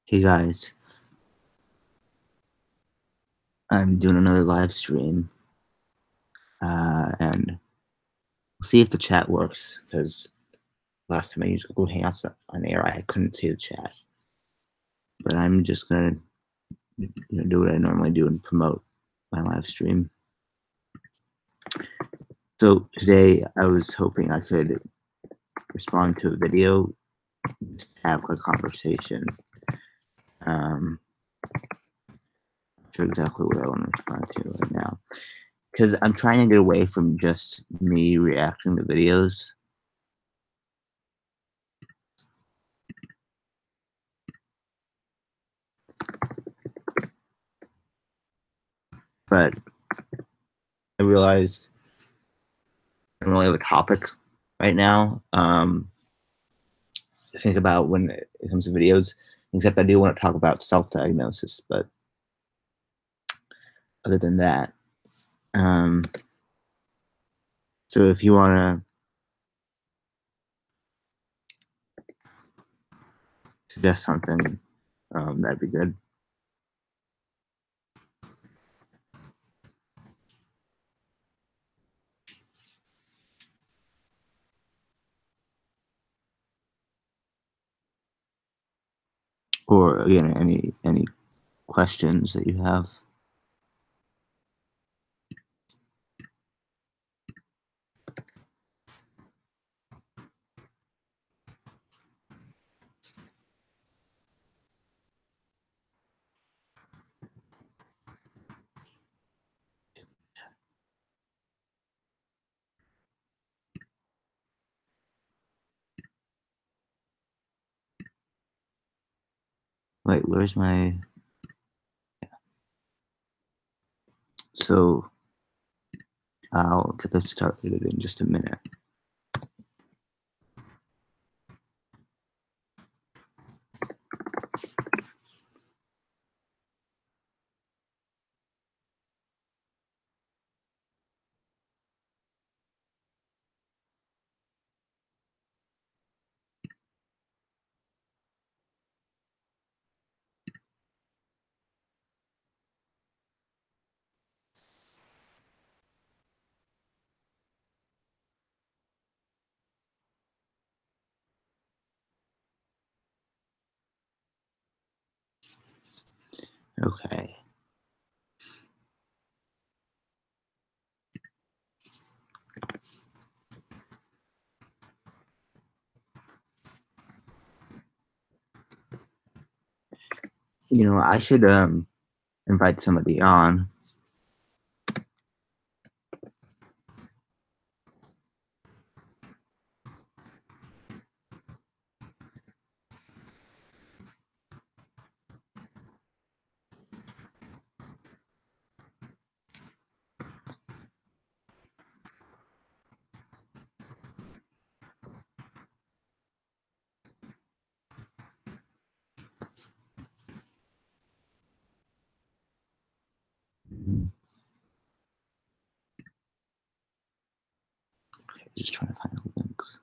Hey guys, I'm doing another live stream, and we'll see if the chat works. Because last time I used Google Hangouts on air, I couldn't see the chat. But I'm just gonna do what I normally do and promote my live stream. So today, I was hoping I could respond to a video, just have a conversation. Not sure exactly what I want to respond to right now, because I'm trying to get away from just me reacting to videos. But I realized I don't really have a topic right now. To think about when it comes to videos, except I do want to talk about self-diagnosis, but other than that, um, so if you want to suggest something, that'd be good. Or again, any questions that you have. Wait, where's my? So I'll get this started in just a minute. Okay. I should invite somebody on. Okay, just trying to find the links.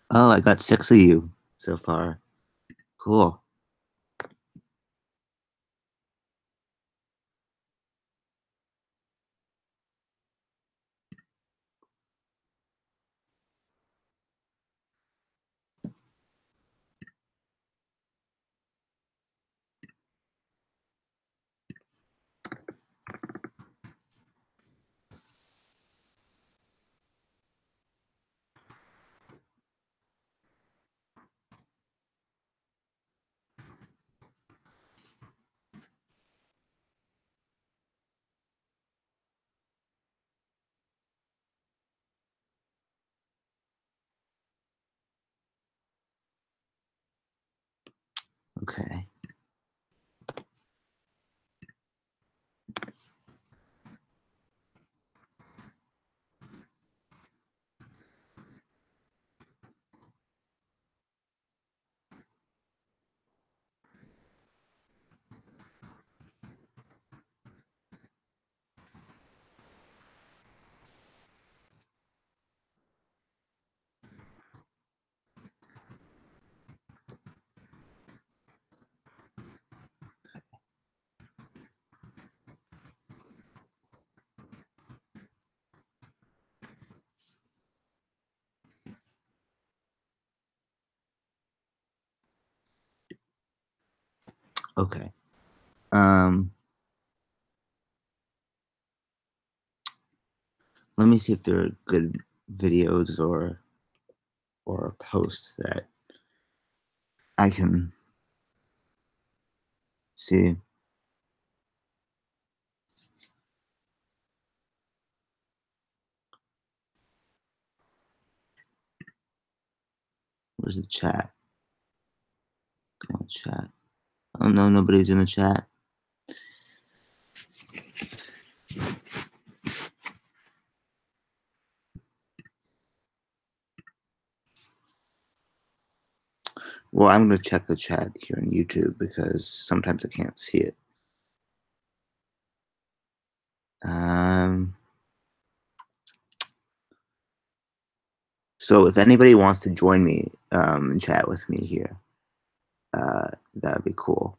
Oh, I got 6 of you so far. Cool. Okay. Let me see if there are good videos or posts that I can see. Where's the chat? Come on, chat. Oh no, nobody's in the chat. Well, I'm gonna check the chat here on YouTube because sometimes I can't see it. So if anybody wants to join me and chat with me here, that'd be cool.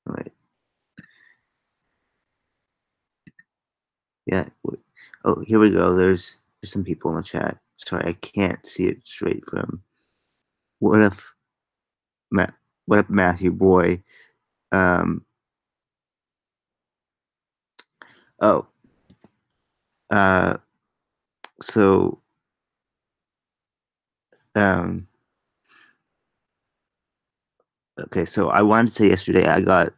Wait. Yeah. Oh, here we go. There's some people in the chat. Sorry, I can't see it straight from. What if, what up, Matthew boy? Um. Oh. Uh. So. Um. Okay. So I wanted to say yesterday I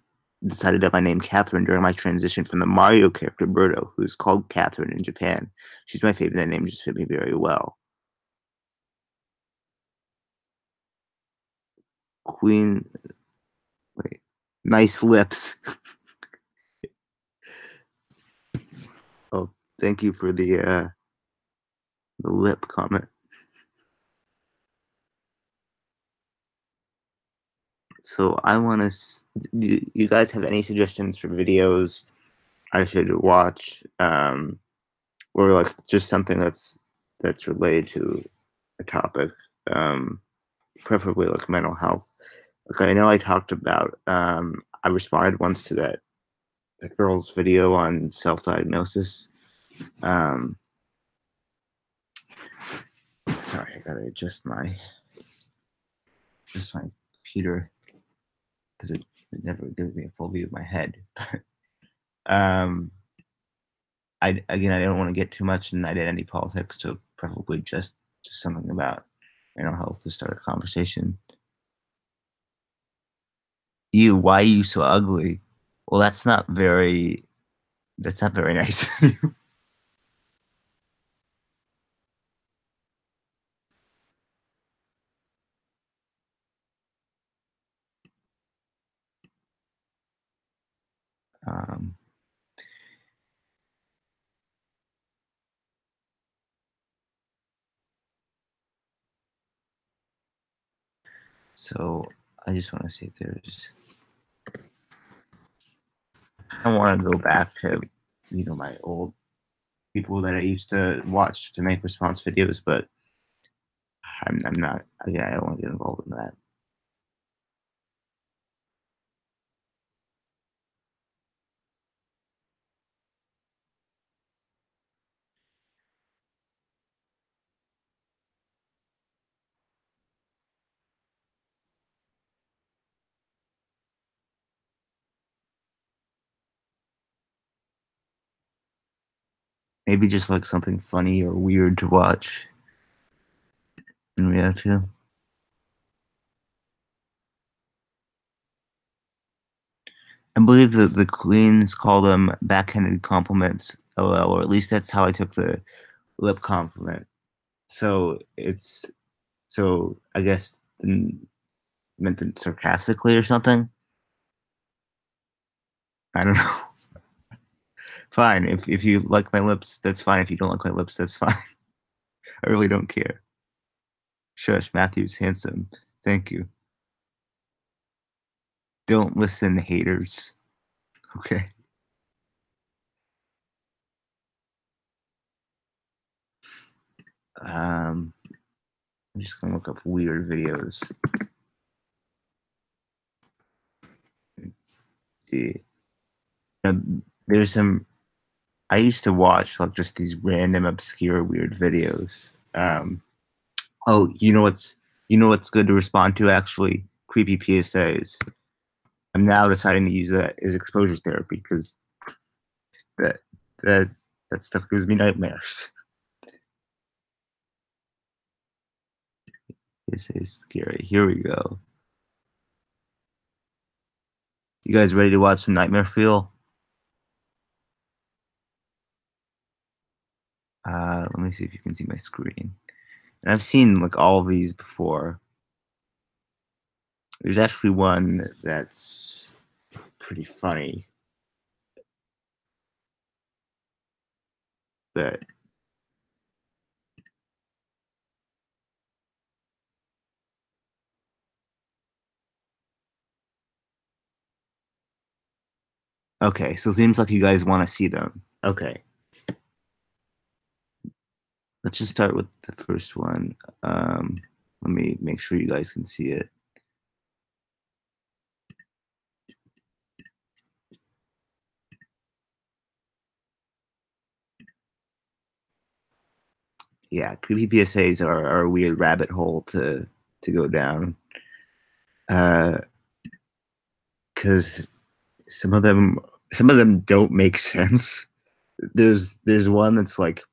decided that my name Catherine during my transition from the Mario character Birdo, who's called Catherine in Japan. She's my favorite. That name just fit me very well. Queen. Wait. Nice lips. Oh, thank you for the lip comment. So I want to. Do you guys have any suggestions for videos I should watch, or like just something that's related to a topic, preferably like mental health? Like I know I talked about. I responded once to that girl's video on self-diagnosis. Sorry, I gotta adjust my computer because it never gives me a full view of my head. um, I don't want to get too much in identity politics, so preferably just something about mental health to start a conversation. You, why are you so ugly? Well, that's not very nice. um, so I just want to see if there's. I want to go back to my old people that I used to watch to make response videos, but I'm not. Yeah, I don't want to get involved in that. Maybe just like something funny or weird to watch and react to. I believe that the queens call them backhanded compliments, LOL, or at least that's how I took the lip compliment. So I guess meant it sarcastically or something. I don't know. Fine. If you like my lips, that's fine. If you don't like my lips, that's fine. I really don't care. Shush, Matthew's handsome. Thank you. Don't listen, haters. Okay. I'm just gonna look up weird videos. See. There's some. I used to watch like just these random, obscure, weird videos. Oh, you know what's You know what's good to respond to, actually? Creepy PSAs. I'm now deciding to use that as exposure therapy because that that that stuff gives me nightmares. This is scary. Here we go. You guys ready to watch some Nightmare Fuel? Let me see if you can see my screen. And I've seen like all of these before. There's actually one that's pretty funny. But okay, so it seems like you guys want to see them. Okay. Let's just start with the first one. Let me make sure you guys can see it. Yeah, creepy PSAs are a weird rabbit hole to go down. Because some of them don't make sense. There's one that's like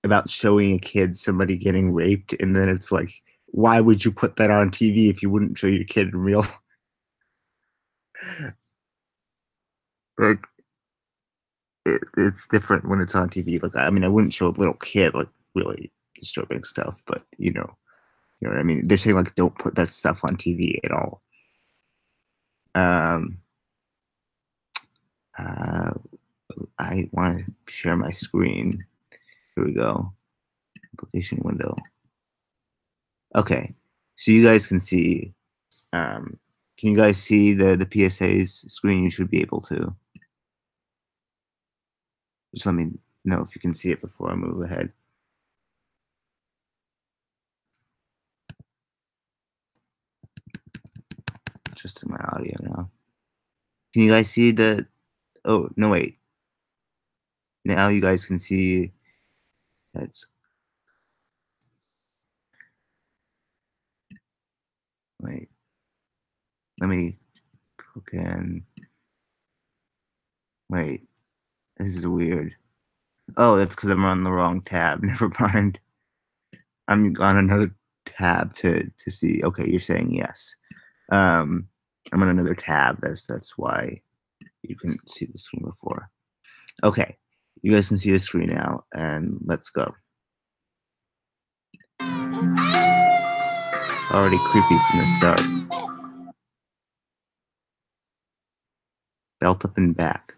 about showing a kid somebody getting raped, and then it's like, why would you put that on TV if you wouldn't show your kid in real? Like, it's different when it's on TV. Like, I mean, I wouldn't show a little kid like really disturbing stuff, but you know what I mean. They're saying like, don't put that stuff on TV at all. Um, uh, I want to share my screen. Here we go. Application window. Okay, so you guys can see. Can you guys see the PSA's screen? You should be able to. Just let me know if you can see it before I move ahead. Just in my audio now. Can you guys see the? Oh no, wait. Now you guys can see. That's. Wait. Let me click in. Wait. This is weird. Oh, that's because I'm on the wrong tab. Never mind. I'm on another tab to see. Okay, you're saying yes. I'm on another tab. That's why you couldn't see the screen before. Okay, you guys can see the screen now, and let's go. Already creepy from the start. Belt up and back.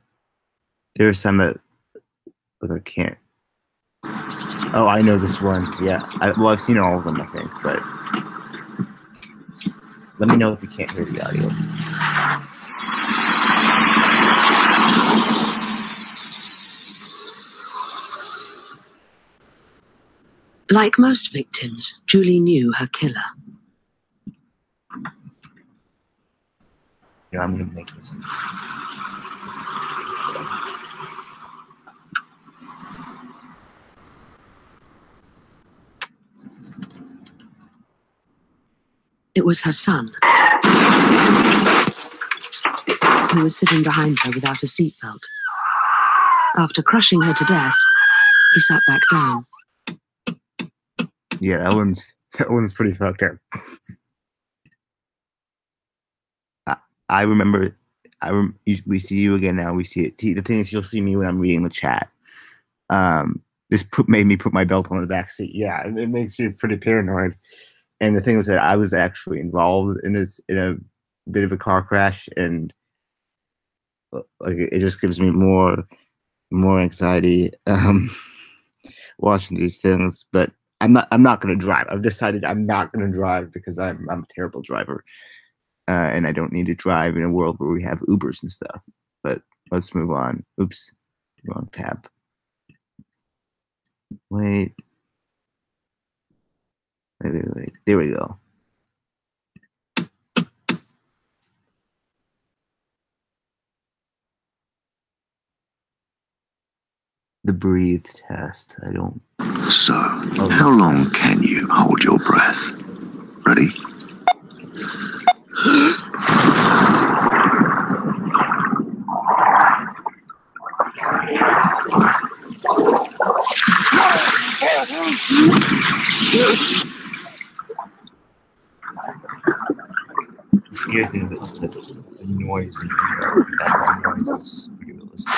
There are some that look, I can't. Oh, I know this one. Yeah. Well, I've seen all of them, I think, but let me know if you can't hear the audio. Like most victims, Julie knew her killer. Yeah, I'm gonna make this. It was her son, who was sitting behind her without a seatbelt. After crushing her to death, he sat back down. Yeah, that one's pretty fucked up. I remember. We see you again now. We see it. See, the thing is, you'll see me when I'm reading the chat. This made me put my belt on the back seat. Yeah, it makes you pretty paranoid. And the thing was that I was actually involved in a bit of a car crash, and like it just gives me more anxiety watching these things. But I'm not going to drive. I've decided I'm not going to drive because I'm a terrible driver, and I don't need to drive in a world where we have Ubers and stuff. But let's move on. Oops, wrong tab. Wait. There we go. the breathe test. I don't. So, how long can you hold your breath? Ready? The scary thing is that the noise when the background noise is pretty realistic.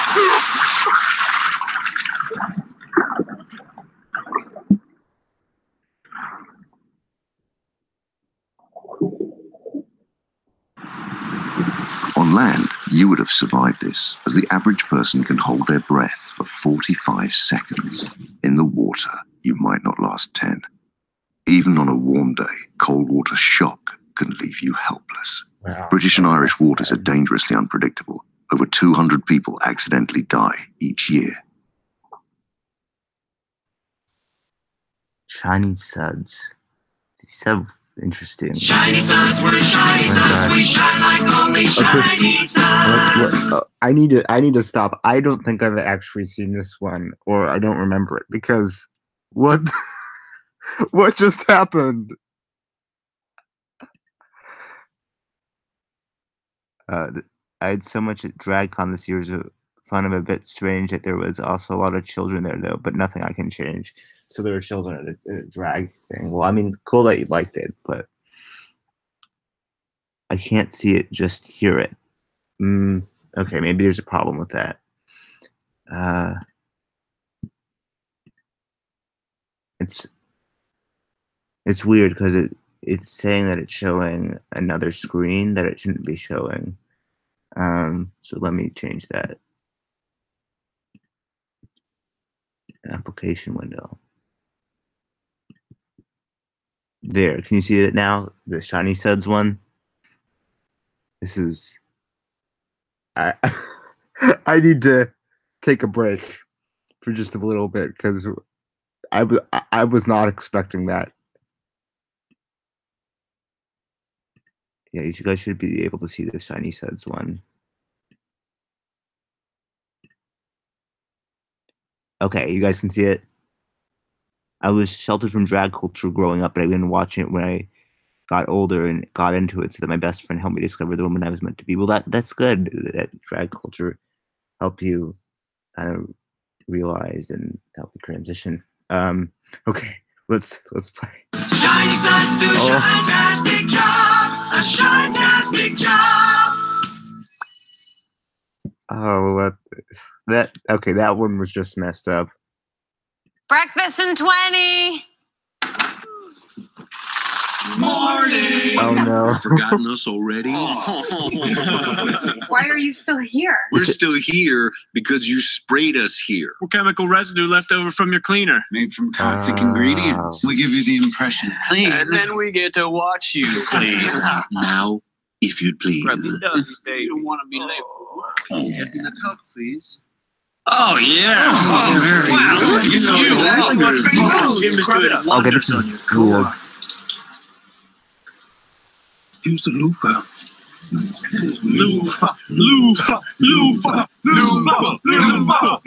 On land, you would have survived this, as the average person can hold their breath for 45 seconds. In the water, you might not last 10. Even on a warm day, cold water shock can leave you helpless. Wow. British and Irish waters are dangerously unpredictable. Over 200 people accidentally die each year. Shiny suds. These have interesting. Shiny suds, we're shiny suds, we shine like only shiny suds. I need to stop. I don't think I've actually seen this one, or I don't remember it, because what what just happened? I had so much at DragCon this year. So fun of a bit strange that there was also a lot of children there though, but nothing I can change. So there were children at a drag thing. Well, I mean, cool that you liked it, but I can't see it, just hear it. Okay, maybe there's a problem with that. It's weird because it's saying that it's showing another screen that it shouldn't be showing. So let me change that. Application window. There, can you see it now? The Shiny Suds one. This is. I need to take a break for just a little bit because I was not expecting that. Yeah, you guys should be able to see the Shiny Suds one. Okay, you guys can see it. I was sheltered from drag culture growing up, but I've been watching it when I got older and got into it so that my best friend helped me discover the woman I was meant to be. Well, that's good that drag culture helped you kind of realize and help you transition. Okay, let's play. Shiny suds do a shine-tastic job, a shine-tastic job. Oh, okay, that one was just messed up. Breakfast in 20. Morning. Oh no. Forgotten us already? Why are you still here? We're still here because you sprayed us here. What chemical residue left over from your cleaner? Made from toxic ingredients. We give you the impression clean. And then we get to watch you clean. Now, if you'd please. You don't want to be late for work. Get me the cup, please. Oh, yeah. Wow, look at you. Okay, this is weird. Use the loofah. Loofah, loofah, loofah, loofah, loofah.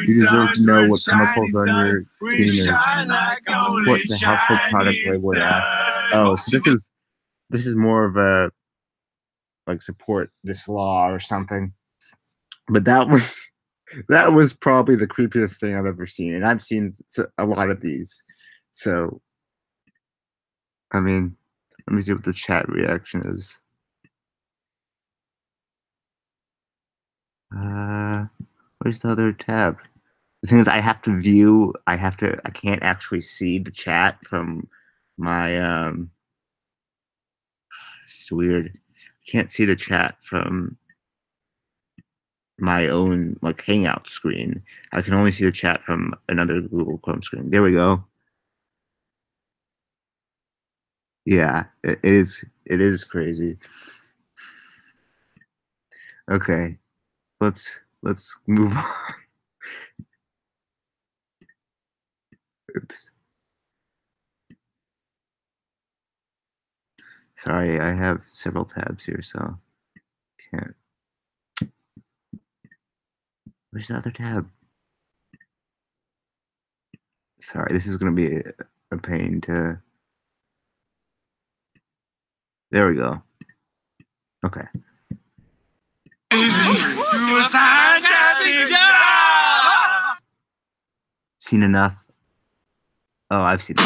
You deserve to know what chemicals on your cleaners. What the household product label are. Oh, so this is more of a like support this law or something. But that was probably the creepiest thing I've ever seen, and I've seen a lot of these. So, I mean, let me see what the chat reaction is. Where's the other tab? The thing is, I can't actually see the chat from my, it's weird. I can't see the chat from my own, like, Hangout screen. I can only see the chat from another Google Chrome screen. There we go. Yeah, it is crazy. Okay, let's move on. Oops. Sorry, I have several tabs here, so can't. Where's the other tab? Sorry, this is going to be a pain to... There we go. Okay. Seen enough? Oh, I've seen it.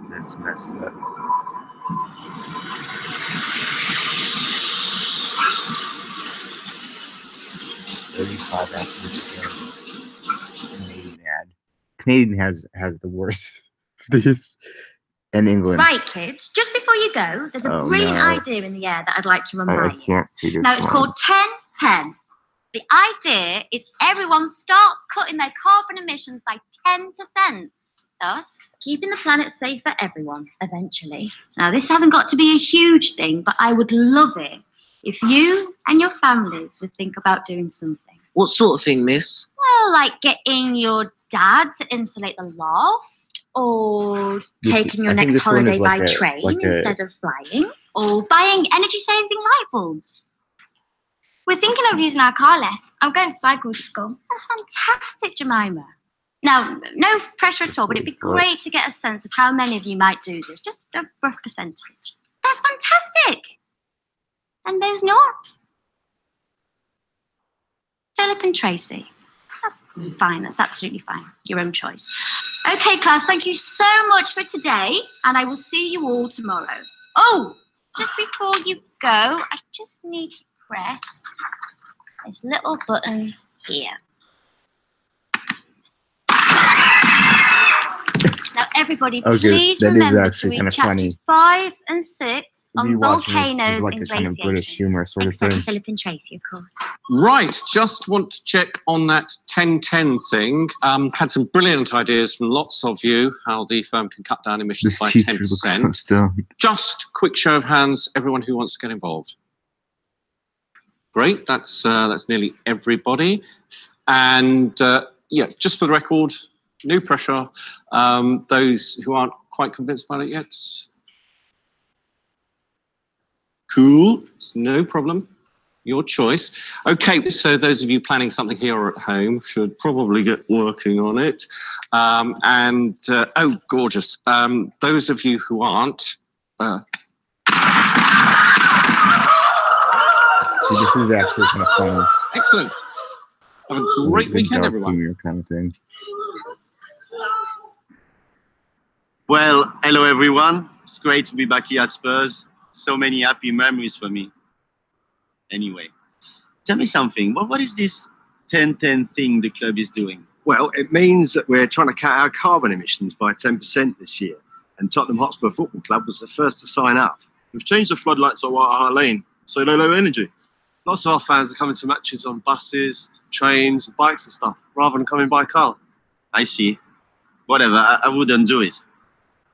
That's messed up. $35 Canadian ad. Canadian has the worst. This and England. Right, kids. Just before you go, there's a brilliant idea in the air that I'd like to run by you. I can't see this. Now it's called 10-10. The idea is everyone starts cutting their carbon emissions by 10%. Thus, keeping the planet safe for everyone, eventually. Now, this hasn't got to be a huge thing, but I would love it if you and your families would think about doing something. What sort of thing, miss? Well, like getting your dad to insulate the loft, or taking your next holiday by train instead of flying, or buying energy-saving light bulbs. We're thinking of using our car less. I'm going to cycle to school. That's fantastic, Jemima. Now, no pressure at all, but it'd be great to get a sense of how many of you might do this. Just a rough percentage. That's fantastic. And there's Nor. Philip and Tracy. That's fine. That's absolutely fine. Your own choice. Okay, class, thank you so much for today, and I will see you all tomorrow. Oh, just before you go, I just need to press this little button here. Now, everybody, please remember to read chapters 5 and 6 on volcanoes like and a kind of British glaciation. humor sort of Except thing. Philip and Tracy, of course. Right, just want to check on that 10-10 thing. Had some brilliant ideas from lots of you, how the firm can cut down emissions This by teacher looks 10%. so stoned. Just quick show of hands, everyone who wants to get involved. Great, that's nearly everybody. And yeah, just for the record, no pressure. Those who aren't quite convinced about it yet. Cool, it's no problem. Your choice. Okay, so those of you planning something here or at home should probably get working on it. Oh, gorgeous. Those of you who aren't. See, this is actually kind of funny. Excellent. Have a great weekend, everyone. Humor kind of thing. Well, hello everyone. It's great to be back here at Spurs. So many happy memories for me. Anyway, tell me something. What is this 10-10 thing the club is doing? Well, it means that we're trying to cut our carbon emissions by 10% this year. And Tottenham Hotspur Football Club was the first to sign up. We've changed the floodlights at HOTLINE, so low energy. Lots of our fans are coming to matches on buses, trains, bikes and stuff, rather than coming by car. I see. Whatever, I wouldn't do it.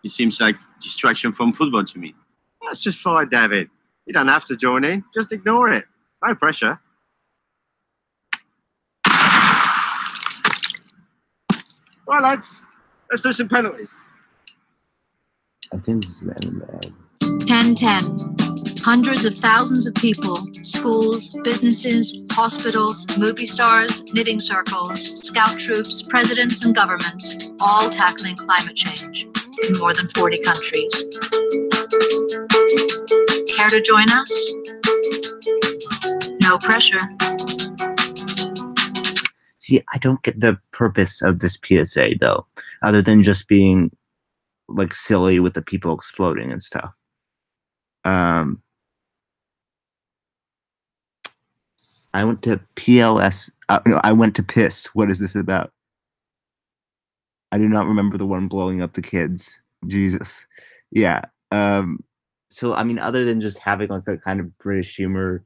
It seems like distraction from football to me. That's just fine, David. You don't have to join in. Just ignore it. No pressure. Right, lads. Let's do some penalties. I think this is the end of that. 10-10. Hundreds of thousands of people, schools, businesses, hospitals, movie stars, knitting circles, scout troops, presidents and governments, all tackling climate change in more than 40 countries. Care to join us? No pressure. See, I don't get the purpose of this PSA, though, other than just being, like, silly with the people exploding and stuff. I went to PLS. No, I went to piss. What is this about? I do not remember the one blowing up the kids. Jesus. Yeah. So, I mean, other than just having like a kind of British humor,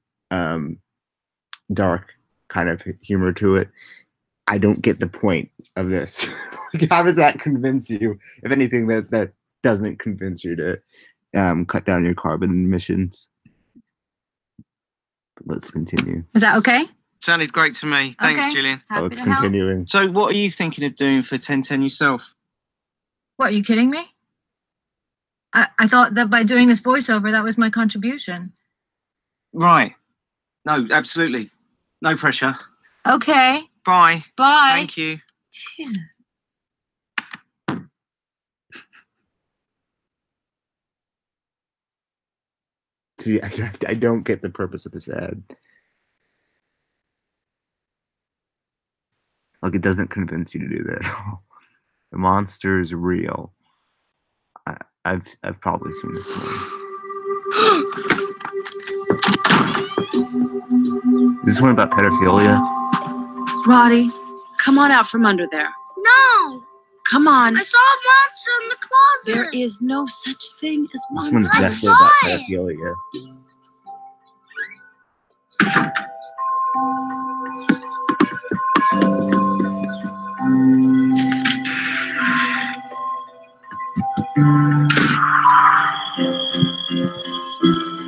dark kind of humor to it, I don't get the point of this. Like, how does that convince you? If anything, that doesn't convince you to cut down your carbon emissions. let's continue. Is that okay? Sounded great to me. Thanks, Okay. Gillian. Oh, it's continuing. So, what are you thinking of doing for 1010 yourself? What, are you kidding me? I thought that by doing this voiceover, that was my contribution. Right. No, absolutely. No pressure. Okay. Bye. Bye. Thank you. See, I don't get the purpose of this ad. Like, it doesn't convince you to do that. The monster is real. I've probably seen this one. Is this one about pedophilia? Roddy, come on out from under there. No! Come on. I saw a monster in the closet. There is no such thing as This monsters. one's definitely about pedophilia.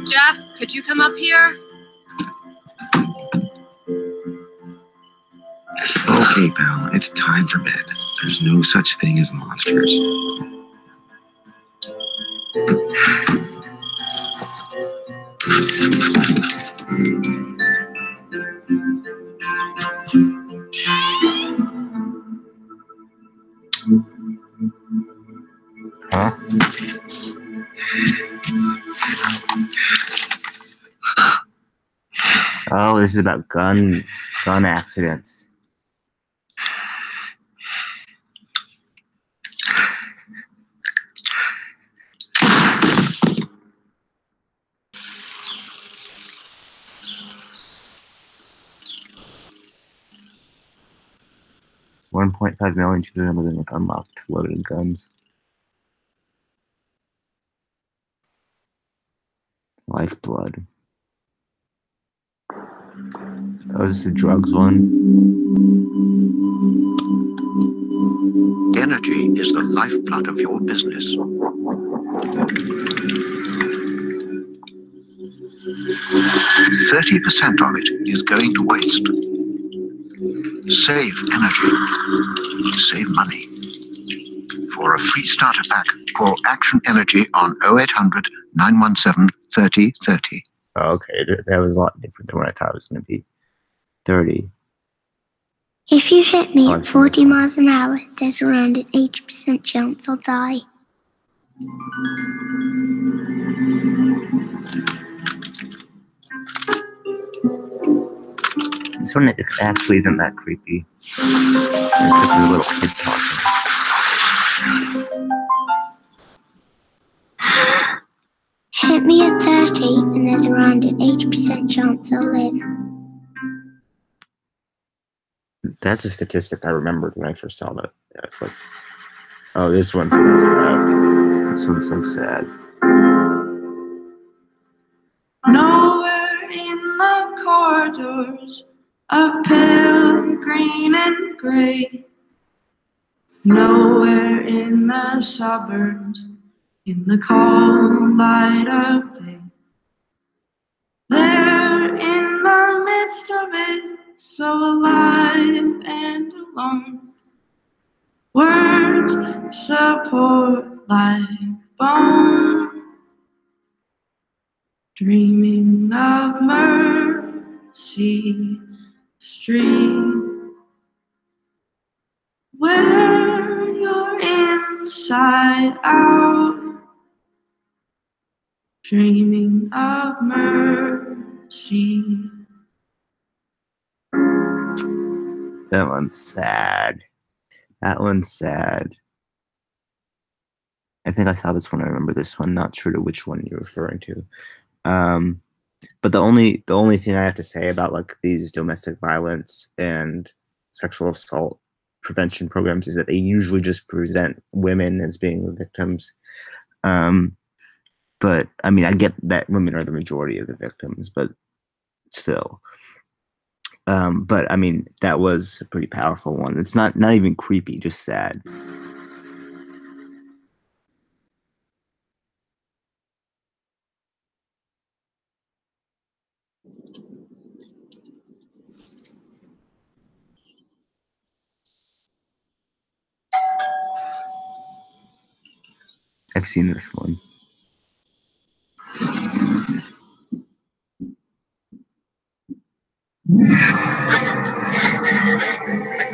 Jeff, could you come up here? Okay, pal, it's time for bed. There's no such thing as monsters. Huh? Oh, this is about gun accidents. $1.5 million children living with unlocked loaded guns. Lifeblood. Oh, is this the drugs one? Energy is the lifeblood of your business. 30% of it is going to waste. Save energy. Save money. For a free starter pack, call Action Energy on 0800 917 3030. Oh, okay, that was a lot different than what I thought it was going to be. 30. If you hit me at 40 miles an hour, there's around an 80% chance I'll die. This one actually isn't that creepy. Except for the little kid talking. Hit me at 30 and there's around an 80% chance I'll live. That's a statistic I remembered when I first saw that. Yeah, it's like, oh, this one's messed up. This one's so sad. Nowhere in the corridors of pale green and gray. Nowhere in the suburbs, in the cold light of day. There in the midst of it, so alive and alone. Words support like bone. Dreaming of Mercy Street, where you're inside out. Dreaming of mercy. That one's sad. That one's sad. I think I saw this one. I remember this one. Not sure to which one you're referring to. But the only thing I have to say about like these domestic violence and sexual assault prevention programs is that they usually just present women as being the victims. But I mean, I get that women are the majority of the victims, but still. But I mean, that was a pretty powerful one. It's not even creepy, just sad. I've seen this one.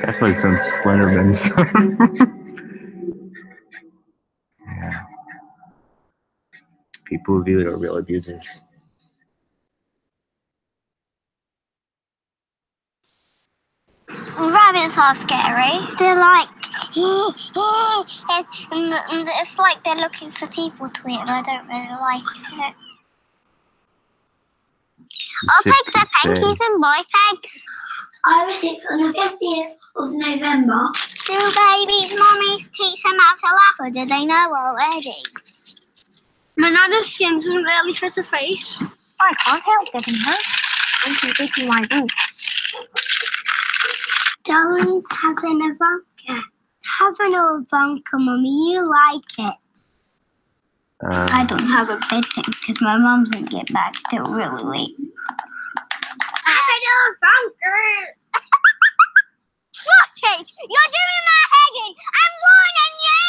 That's like some Slenderman stuff. Yeah. People who view it are real abusers. Rabbits are scary. They're like, and it's like they're looking for people to eat, and I don't really like it. I'll take the panties and boy pegs. I was 6 on the 50th of November. Do babies' mummies teach them how to laugh, or do they know already? My nana's skin doesn't really fit her face. I can't help getting hurt. I'm too big for my boots. Darling's having a bunker. Having a bunker, Mummy. You like it? I don't have a bedroom because my mum doesn't get back till really late. Having a bunker. Sausage! You're doing my heading! I'm warning you!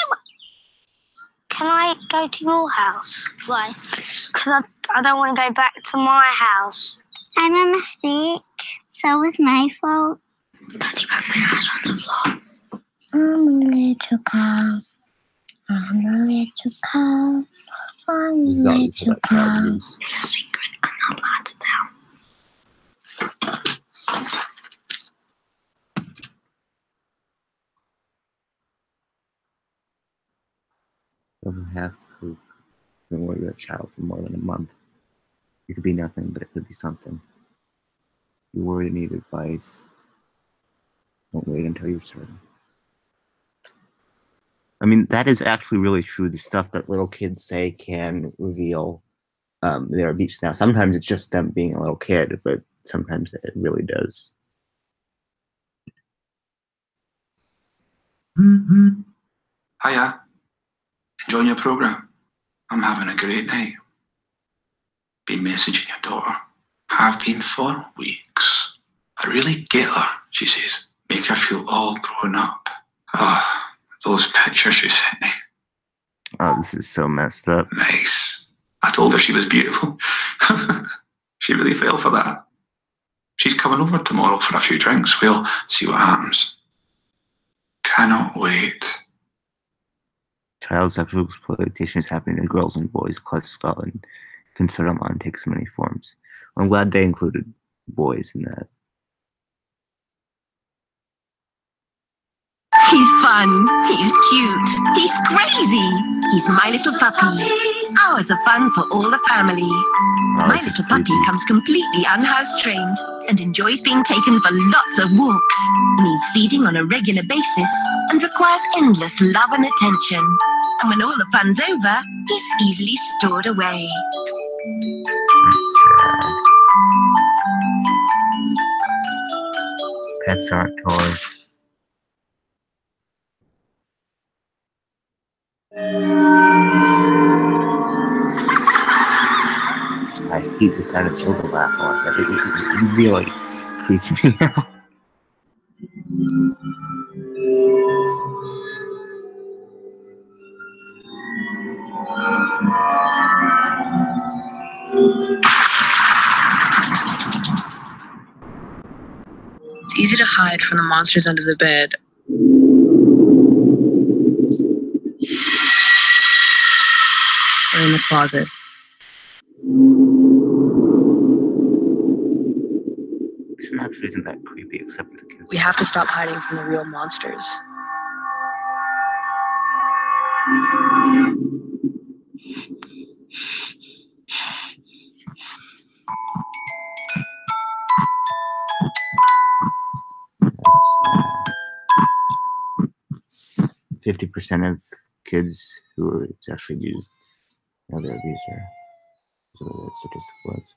Can I go to your house? Why? Because I don't want to go back to my house. I'm a mistake. So was my fault. Daddy put my ass on the floor. I'm a little cow. I'm a little cow. I'm a little cow. It's a secret. I'm not allowed to tell. Over half who been worried about a child for more than a month. It could be nothing, but it could be something. You're worried and need advice. Don't wait until you're certain. I mean, that is actually really true. The stuff that little kids say can reveal their abuse. Now, sometimes it's just them being a little kid, but sometimes it really does. Hiya. Enjoying your program? I'm having a great night. Been messaging your daughter. Have been for weeks. I really get her, she says. Make her feel all grown up. Ah, those pictures you sent me. Oh, this is so messed up. Nice. I told her she was beautiful. She really fell for that. She's coming over tomorrow for a few drinks. We'll see what happens. Cannot wait. Child sexual exploitation is happening to girls and boys across Scotland. Concern online takes many forms. I'm glad they included boys in that. He's fun, he's cute, he's crazy. He's my little puppy. Hours of fun for all the family. My little puppy comes completely unhouse trained and enjoys being taken for lots of walks, needs feeding on a regular basis, and requires endless love and attention. And when all the fun's over, he's easily stored away. That's sad. Pets aren't toys. I hate the sound of children laughing like that. It really creeps me out. It's easy to hide from the monsters under the bed. Or in the closet. This one actually isn't that creepy, except for the kids. We have to stop hiding from the real monsters. That's 50% of kids who are sexually abused are their abuser. So that statistic was.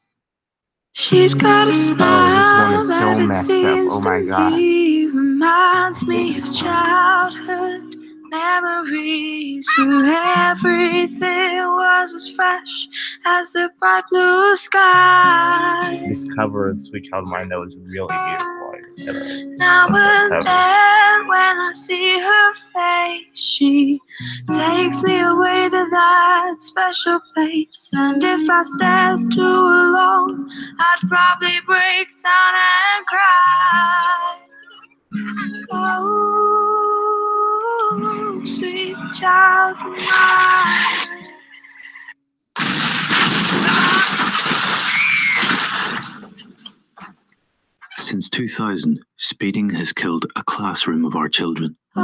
She's got a smile. Oh, this one is so messed up. Oh my god. Reminds me of childhood memories where everything was as fresh as the bright blue sky. This cover of Sweet Child of Mine, though, is really beautiful. Now and then when I see her face. She takes me away to that special place. And if I stayed too long, I'd probably break down and cry. Oh, sweet child of mine. Since 2000, speeding has killed a classroom of our children. Shame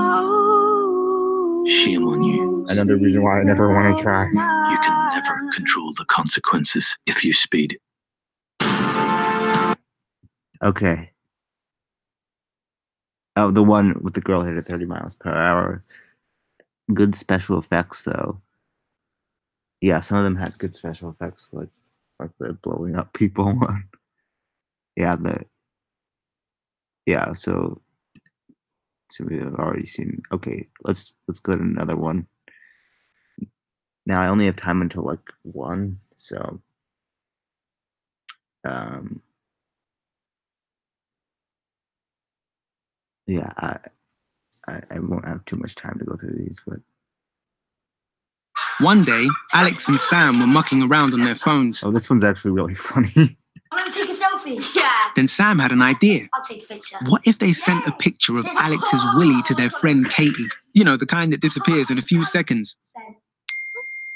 on you. Another reason why I never want to drive. You can never control the consequences if you speed. Okay. Oh, the one with the girl hit at 30 miles per hour. Good special effects, though. Yeah, some of them had good special effects, like the blowing up people one. So we've already seen. Okay, let's go to another one. Now I only have time until like 1, so yeah, I won't have too much time to go through these, but one day, Alex and Sam were mucking around on their phones. Oh, this one's actually really funny. I want to take a selfie. Yeah. Then Sam had an idea. I'll take a picture. What if they sent a picture of Alex's willy to their friend Katie? You know, the kind that disappears in a few seconds.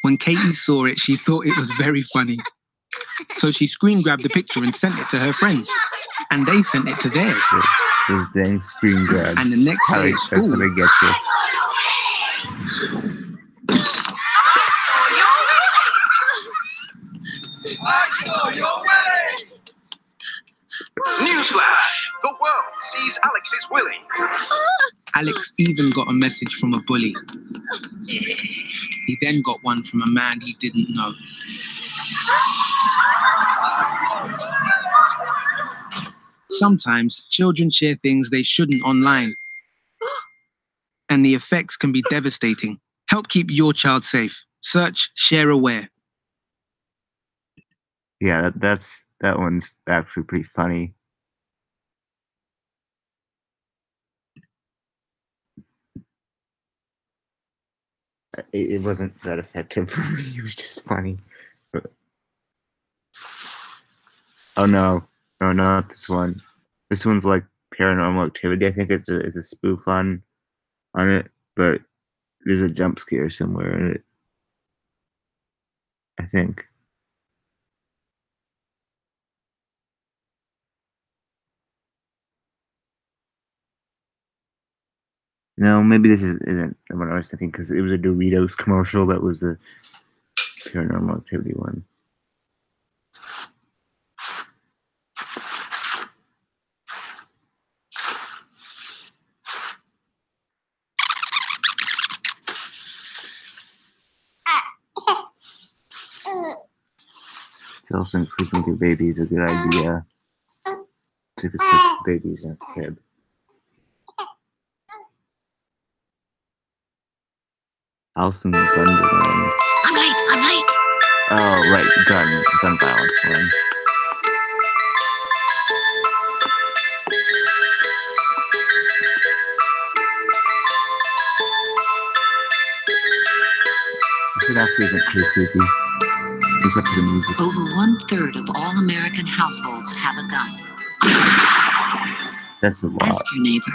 When Katie saw it, she thought it was very funny. So she screen grabbed the picture and sent it to her friends. And they sent it to theirs. Those dang screen grabs. And the next day at school. That's how they get you. Newsflash! The world sees Alex's willy. Alex even got a message from a bully. He then got one from a man he didn't know. Sometimes children share things they shouldn't online. And the effects can be devastating. Help keep your child safe. Search Share Aware. Yeah, that one's actually pretty funny. It wasn't that effective for me. It was just funny. But... Oh no, not this one. This one's like Paranormal Activity. I think it's a spoof on it, but there's a jump scare somewhere in it. I think. No, maybe this isn't what I was thinking, because it was a Doritos commercial that was the Paranormal Activity one. Still think sleeping through baby is a good idea. See if it's because the baby's in a crib. House and gun violence. I'm late. Oh, right, gun violence one. This one actually isn't too creepy, except for the music. Over 1/3 of all American households have a gun. That's a lot. Ask your neighbor,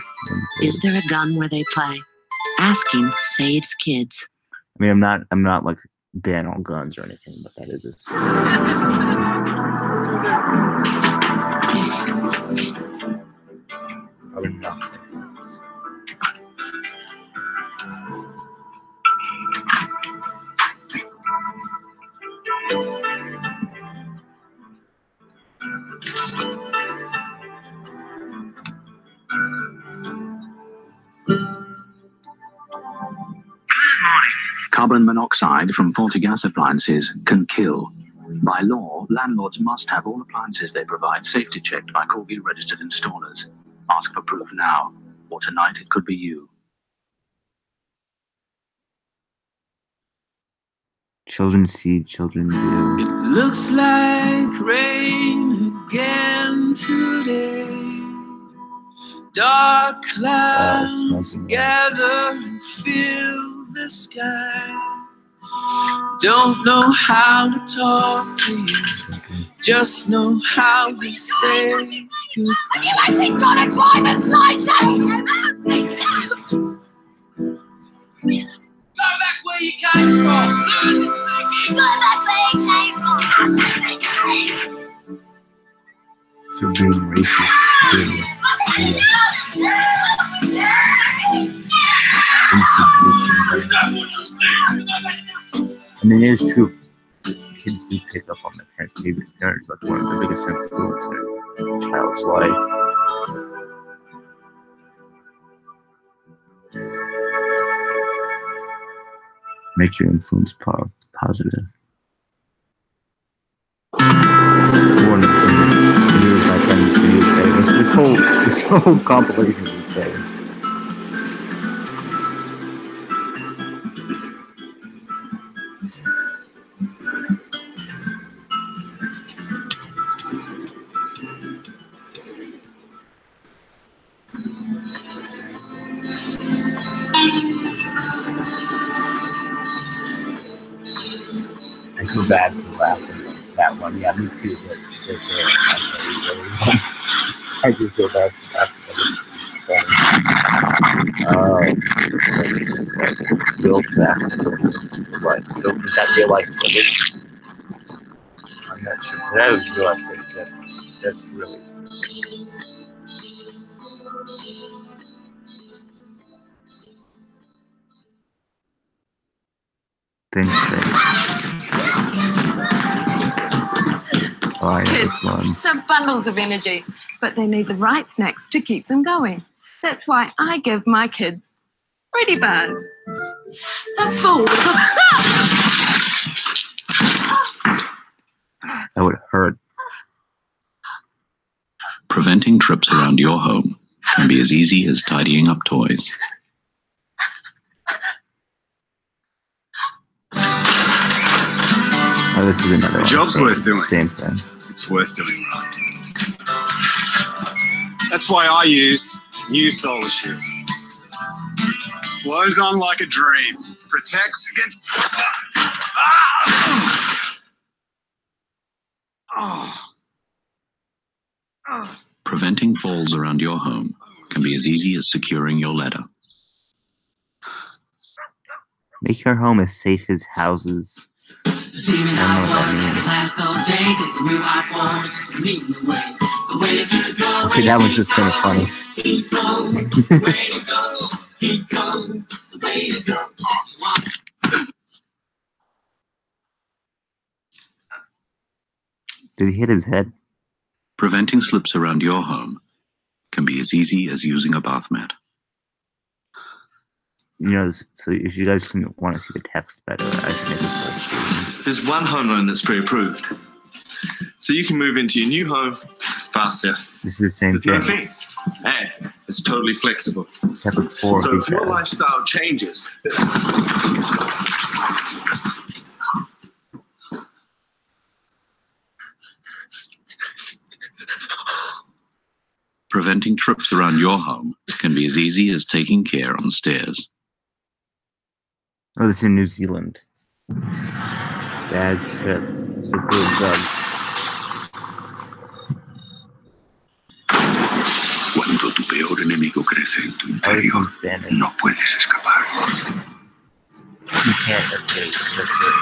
is there a gun where they play? Asking saves kids. I mean, I'm not like ban all guns or anything, but that is a carbon monoxide. Carbon monoxide from faulty gas appliances can kill. By law, landlords must have all appliances they provide safety checked by Corgi-registered installers. Ask for proof now, or tonight it could be you. Children see, children do. It looks like rain again today. Dark clouds gather and fill the sky. Don't know how to talk to you, just know how to say goodbye. Have you actually got a driver's license? Go back where you came from. Learn this thinking. Go back where you came from. So being racist too. I mean, it is true. Kids do pick up on their parents' behavior. Parents like one of the biggest influences in a child's life. Make your influence positive. One of the videos my friends would say, this whole compilation is insane. I feel bad for laughing at that one. Yeah, me too. But that's not really one. I do feel bad for laughing at it. It's funny. It's like real tracks. Life. So is that real life footage? I'm not sure. That was real life footage. That's really sick. Think so. Oh, I know this one. They're bundles of energy, but they need the right snacks to keep them going. That's why I give my kids Ready Bars. They're full. That would hurt. Preventing trips around your home can be as easy as tidying up toys. Oh, this is another one. The job's worth doing. Same thing. It's worth doing right. That's why I use new Solar Shield. Flows on like a dream. Protects against... Preventing falls around your home can be as easy as securing your ladder. Make your home as safe as houses. I don't know what that means. Okay, that one's just kind of funny. Did he hit his head? Preventing slips around your home can be as easy as using a bath mat. You know, so if you guys want to see the text better, I should make this list. There's one home loan that's pre-approved. So you can move into your new home faster. This is the same thing. thing. No fees. And it's totally flexible. So if your lifestyle changes... Preventing trips around your home can be as easy as taking care on stairs. Oh, this is in New Zealand. Bad trip. Secure drugs. Cuando tu peor enemigo crece en tu interior, no puedes escapar. You can't escape. That's it.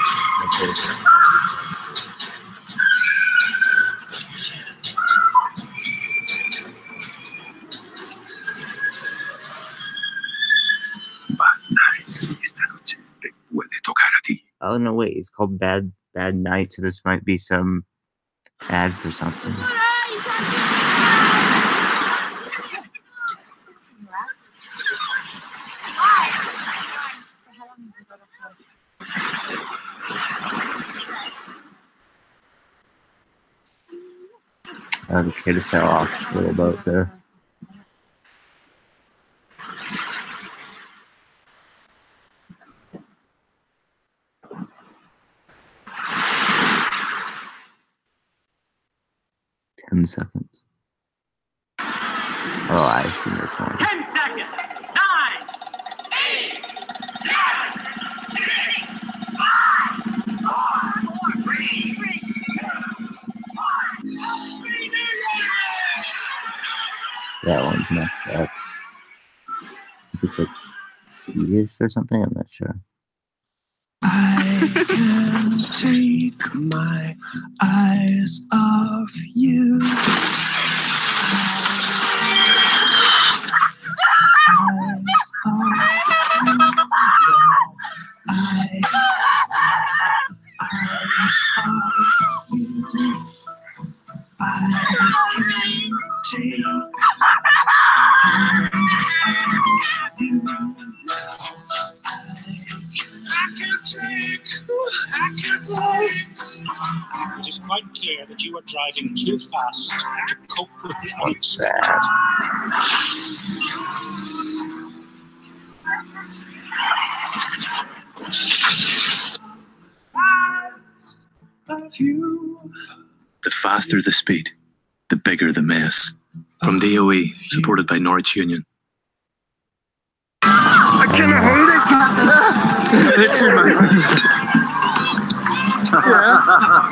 Oh no, wait, it's called Bad Night, so this might be some ad for something. Oh, the kid fell off the little boat there. Seconds. Oh, I've seen this one. 10 seconds. 9, 8, 7, 6, 5, 4, 3, 2, 1. That one's messed up. It's like Swedish or something. I'm not sure. I can't take my eyes off you. It is quite clear that you are driving too fast to cope with the unexpected. The faster the speed, the bigger the mess. From DOE, supported by Norwich Union. I cannot hold it! Listen, man.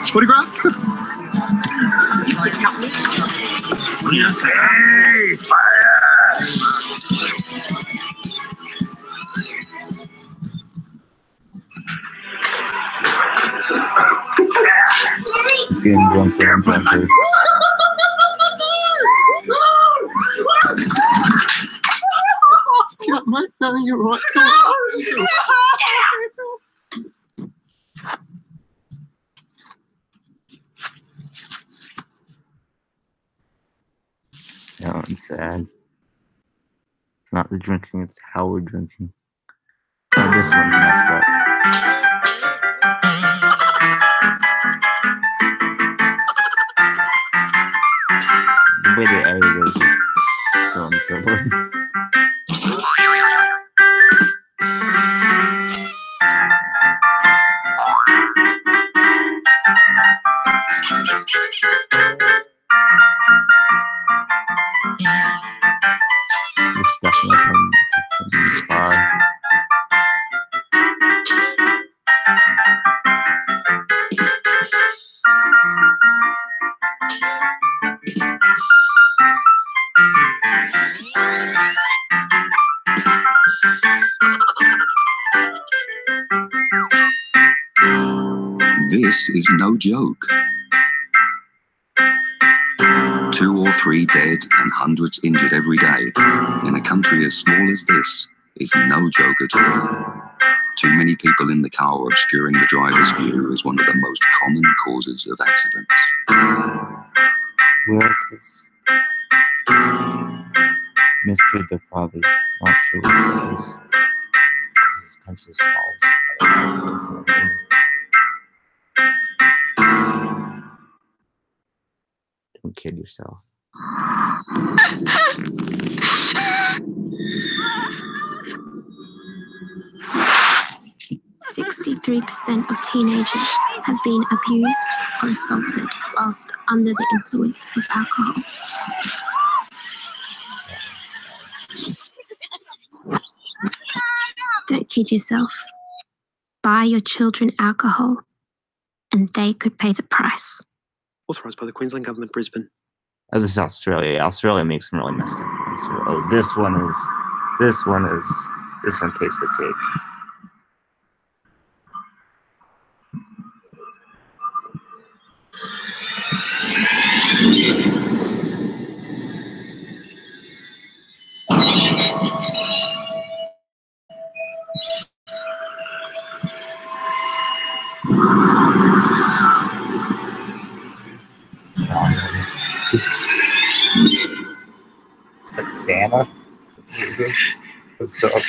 Photographs? Hey, fire! It's getting drunker and drunker. Yeah, mate, no, you're right. That one's sad. It's not the drinking, it's how we're drinking. Oh, this one's messed up. The way they edited it is just so unsettling. This stuff in the car. This is no joke. 2 or 3 dead and hundreds injured every day in a country as small as this is no joke at all. Too many people in the car obscuring the driver's view is one of the most common causes of accidents. Where is this? Mr. They're probably not sure where it is. This country is small. Don't kid yourself. 63% of teenagers have been abused or assaulted whilst under the influence of alcohol. Don't kid yourself. Buy your children alcohol, and they could pay the price. Authorised by the Queensland Government, Brisbane. Oh, this is Australia. Australia makes some really messed up ones. Oh, this one takes the cake. It's like Santa. It's stuff.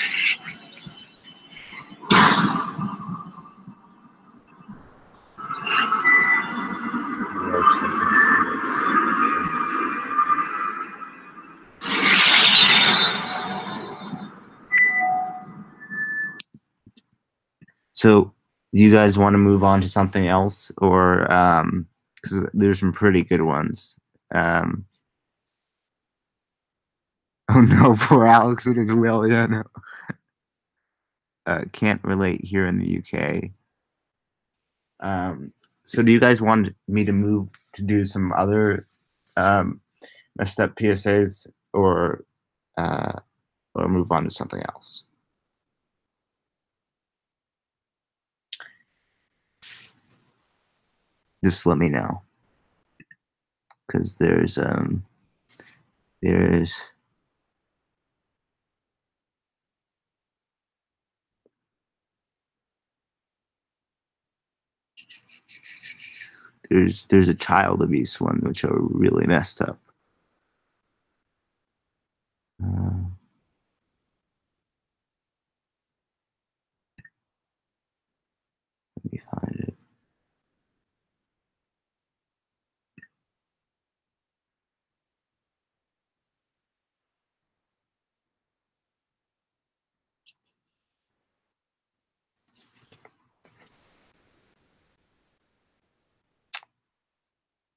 So, do you guys want to move on to something else, or because there's some pretty good ones? Oh no, poor Alex and his will. Yeah, no. Can't relate here in the UK. So do you guys want me to move to do some other messed up PSAs or move on to something else? Just let me know, because there's a child abuse one which are really messed up. Let me find it.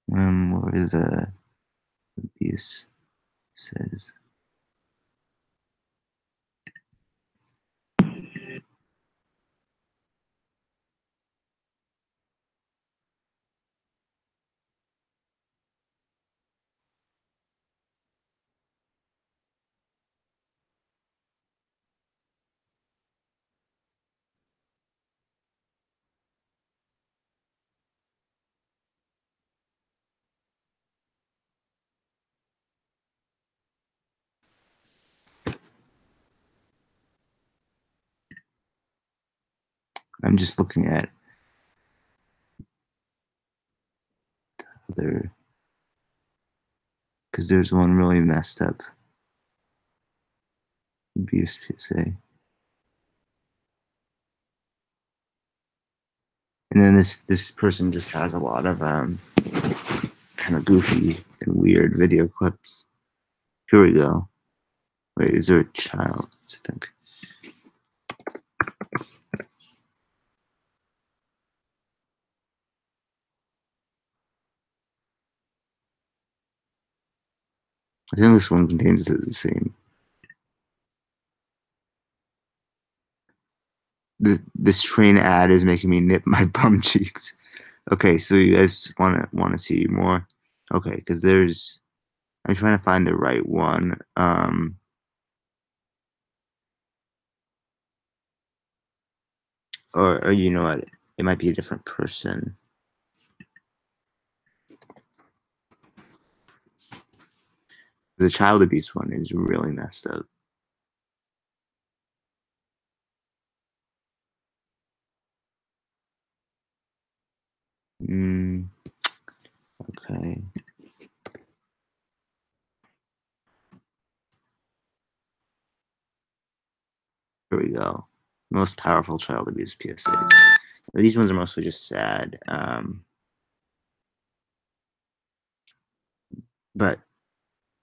What is the abuse says? I'm just looking at the other, because there's one really messed up abuse PSA. And then this person just has a lot of kind of goofy and weird video clips. Here we go. Wait, is there a child? I think. I think this one contains the same. This train ad is making me nip my bum cheeks. Okay, so you guys want to see more? Okay, because I'm trying to find the right one. Or you know what? It might be a different person. The child abuse one is really messed up. Okay. Here we go. Most powerful child abuse PSAs. These ones are mostly just sad. But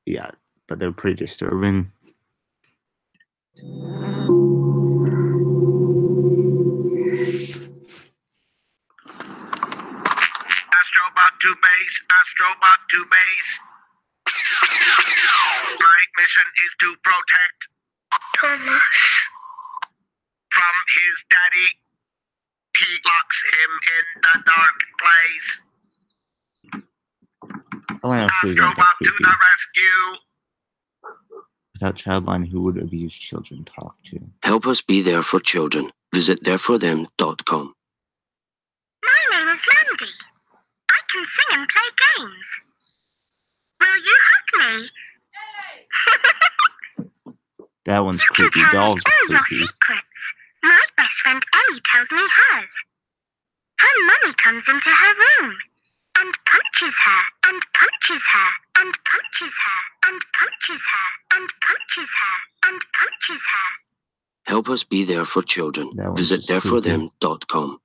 yeah, but they're pretty disturbing. Astrobot to base, Astrobot to base. My mission is to protect Thomas from his daddy. He locks him in the dark place. Astrobot to the rescue. Without Childline, who would abuse children talk to? Help us be there for children. Visit thereforthem.com. My name is Mandy. I can sing and play games. Will you hug me? That one's creepy. Dolls are creepy. Secrets. My best friend Ellie tells me hers. Her mummy comes into her room and punches her and punches her and punches her and punches her and punches her and punches her. Help us be there for children. Visit thereforthem.com.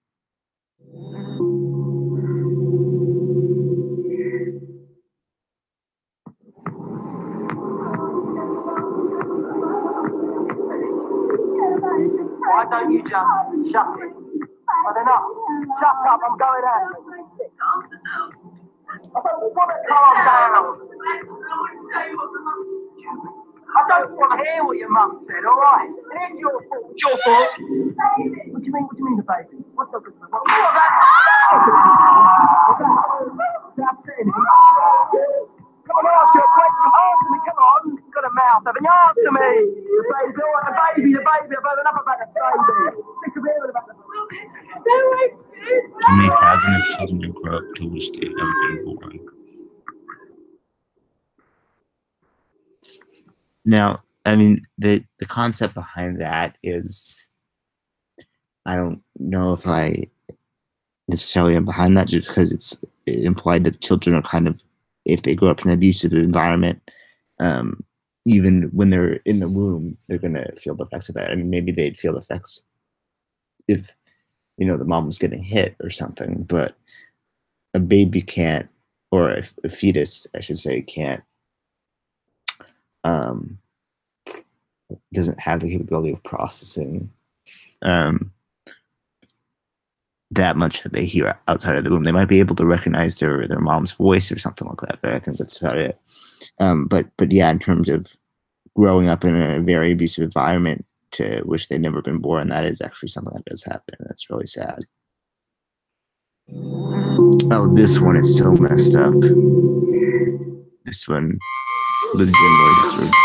Why don't you just shut it? But enough. Shut up, I'm going out. I don't want to calm down. I don't hear what your mum said, all right? It's your fault. It's your fault. What do you mean? What do you mean the baby? What's up with the baby? What about that? Come on, ask your question. Answer me, come on. You've got a mouth, haven't you? Answer me. The baby, all right, the baby. I've heard enough about the baby. Sick of hearing about the baby. How many thousands of children to grow up to wish they had never been born? Now, I mean, the concept behind that is, I don't know if I necessarily am behind that, just because it implied that children are kind of, if they grow up in an abusive environment, even when they're in the womb, they're going to feel the effects of that. I mean, maybe they'd feel the effects if, you know, the mom was getting hit or something, but a baby can't, or a fetus, I should say, can't, doesn't have the capability of processing that much that they hear outside of the womb. They might be able to recognize their mom's voice or something like that, but I think that's about it. But yeah, in terms of growing up in a very abusive environment to wish they'd never been born, that is actually something that does happen. That's really sad. Oh, this one is so messed up. This one legitimately disturbs me.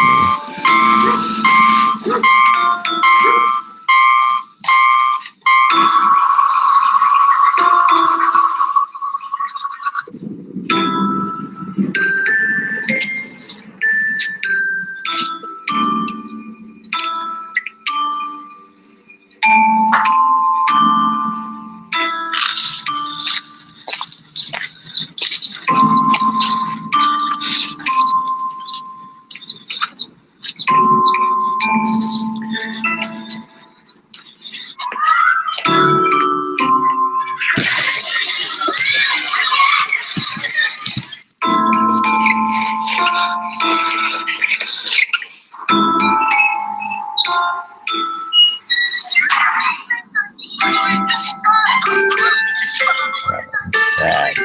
Sad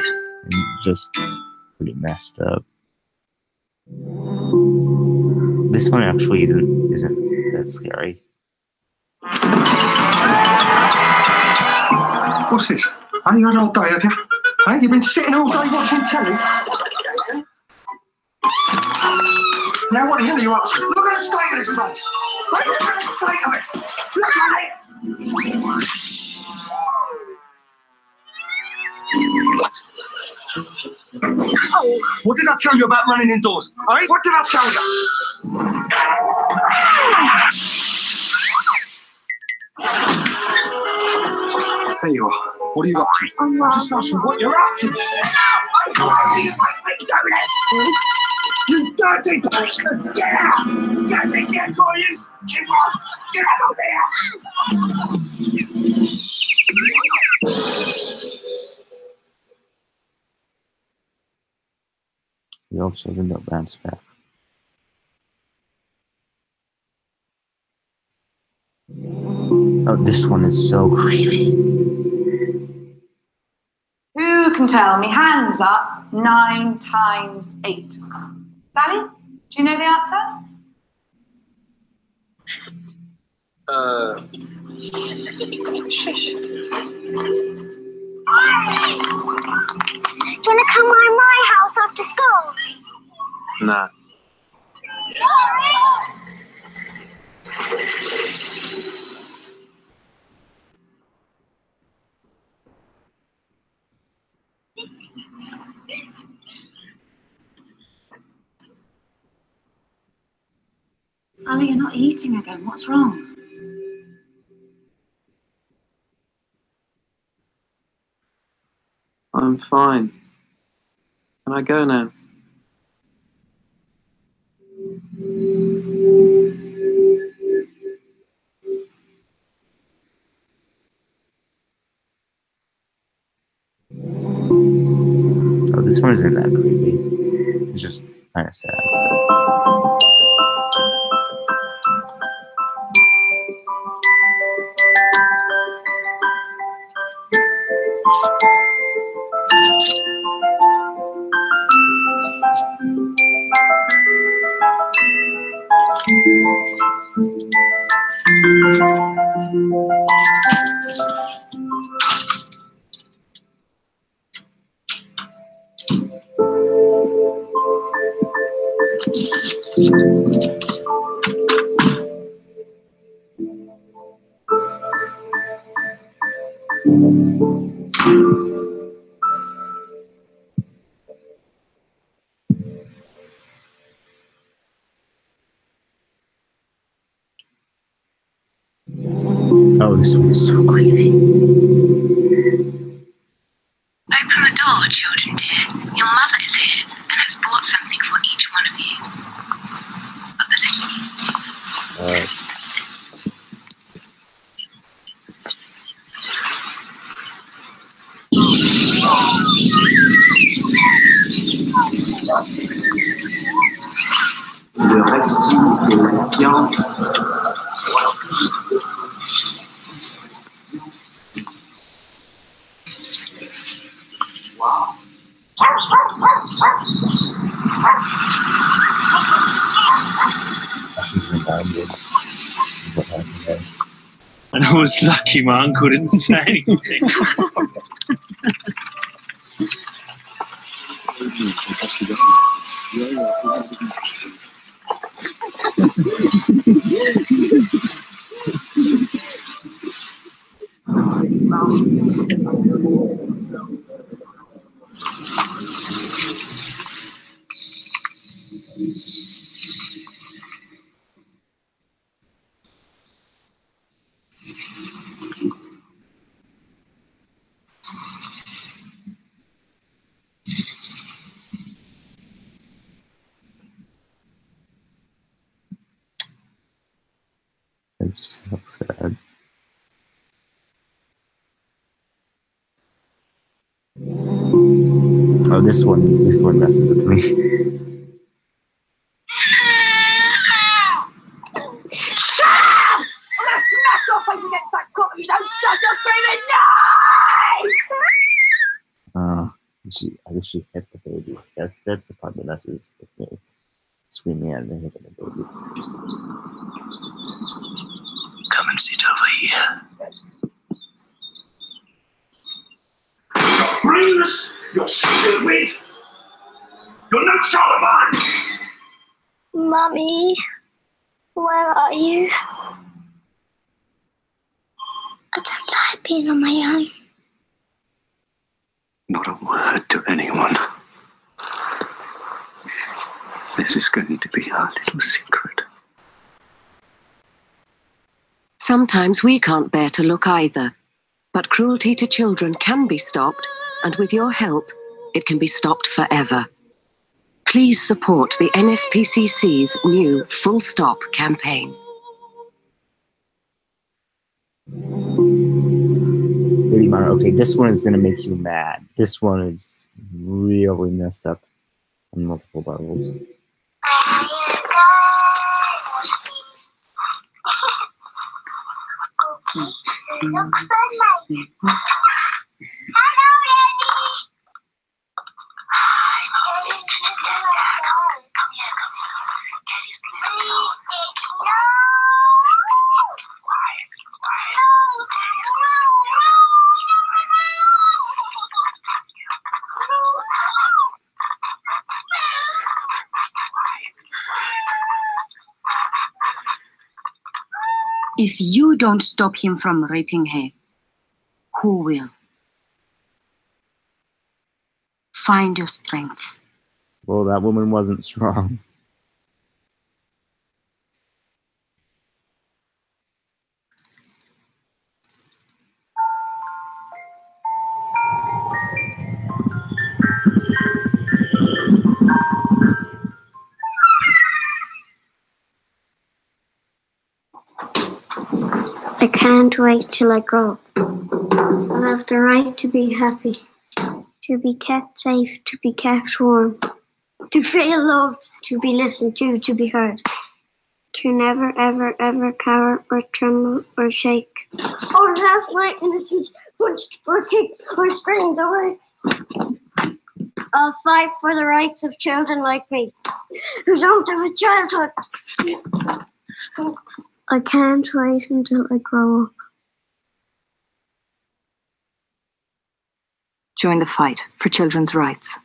and just pretty messed up. This one actually isn't that scary. What's this? Hey, you had all day, have you? Hey, you've been sitting all day watching telly? Now what the hell are you up to? Look at the state of this place! Look at the state of it! Look at it! Oh, what did I tell you about running indoors? Alright, what did I tell you? There you are. What are you up to? I'm just asking what you're up to. Why do you make me do this? You dirty bastard! Get out! Yes, it can call you! Come on! Get out of here! The old children don't bounce back. Oh, this one is so creepy. Who can tell me? Hands up. 9 times 8. Sally, do you know the answer? Shush. Do you want to come around my house after school? Nah. Sally, you're not eating again. What's wrong? I'm fine. Can I go now? Oh, this one isn't that creepy. It's just kind of sad. Oh, this one's so creepy. Open the door, children dear. Your mother is here and has bought something for each one of you. Le récit de l'ancien. She's reminded of what happened there. And I was lucky my uncle didn't say anything. It's so sad. Oh, this one messes with me. I guess she hit the baby. That's the part that messes with me. Screaming at me, hitting the baby. Come and sit over here. You're brainless, you're stupid, you're no child of mine! Mummy, where are you? I don't like being on my own. Not a word to anyone. This is going to be our little secret. Sometimes we can't bear to look either, but cruelty to children can be stopped, and with your help, it can be stopped forever. Please support the NSPCC's new Full Stop campaign. Baby Mara, okay, this one is going to make you mad. This one is really messed up on multiple levels. You look so nice. Hello, Daddy. Hi, Mom. Come here. Daddy's little dog. No. Be quiet. If you don't stop him from raping her, who will? Find your strength. Well, that woman wasn't strong. I can't wait till I grow up. I have the right to be happy, to be kept safe, to be kept warm, to feel loved, to be listened to be heard, to never, ever, ever cower or tremble or shake, or have my innocence punched or kicked or screamed away. I'll fight for the rights of children like me, who don't have a childhood. I can't wait until I grow up. Join the fight for children's rights.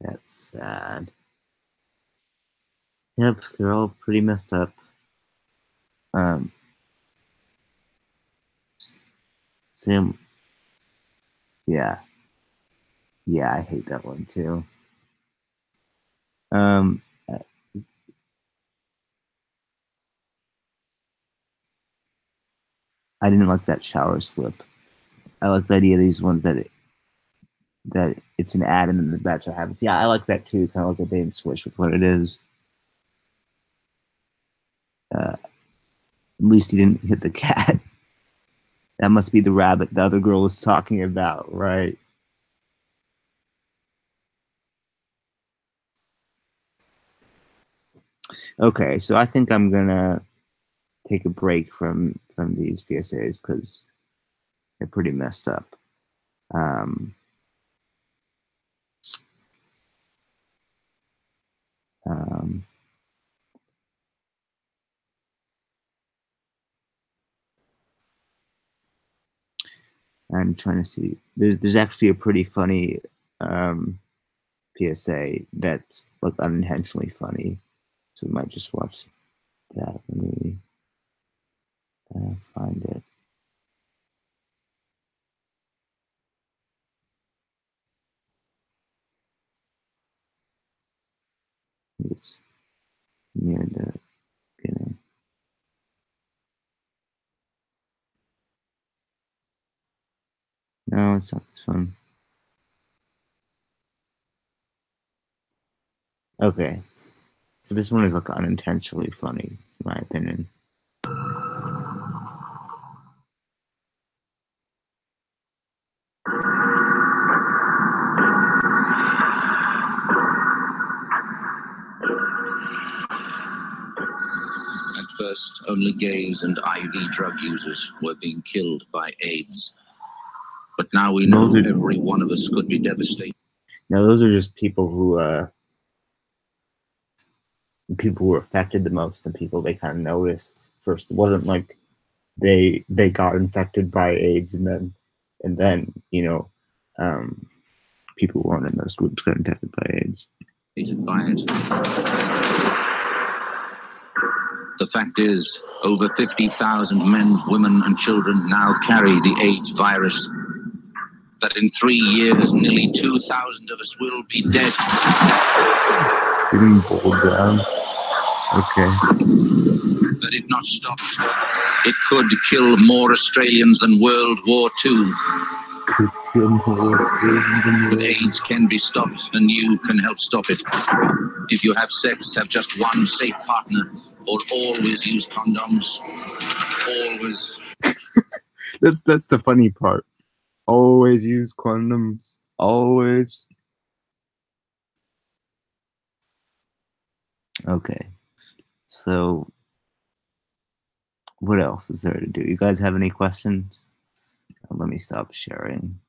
That's sad. Yep, they're all pretty messed up. Sam, yeah, I hate that one too. I didn't like that shower slip. I like the idea of these ones that it's an ad and then the batch happens. Yeah, I like that too. Kind of like a bait and switch with what it is. At least he didn't hit the cat. That must be the rabbit the other girl was talking about, right? Okay, so I think I'm gonna take a break from these PSAs because they're pretty messed up. I'm trying to see. There's actually a pretty funny PSA that's like unintentionally funny, so we might just watch that. Let me find it. It's near the beginning. No, it's not this one. Okay, so this one is like unintentionally funny, in my opinion. At first, only gays and IV drug users were being killed by AIDS. But now we know every one of us could be devastated. Now those are just people who were affected the most and people they kind of noticed first. It wasn't like they got infected by AIDS and then you know people who weren't in those groups got infected by AIDS. By it. The fact is, over 50,000 men, women, and children now carry the AIDS virus. That in 3 years, nearly 2,000 of us will be dead. Getting pulled down. Okay. That if not stopped, it could kill more Australians than World War II. Could kill more Australians than World War II. AIDS can be stopped, and you can help stop it. If you have sex, have just one safe partner, or always use condoms. Always. That's the funny part. Always use condoms. Always. Okay. So, what else is there to do? You guys have any questions? Let me stop sharing.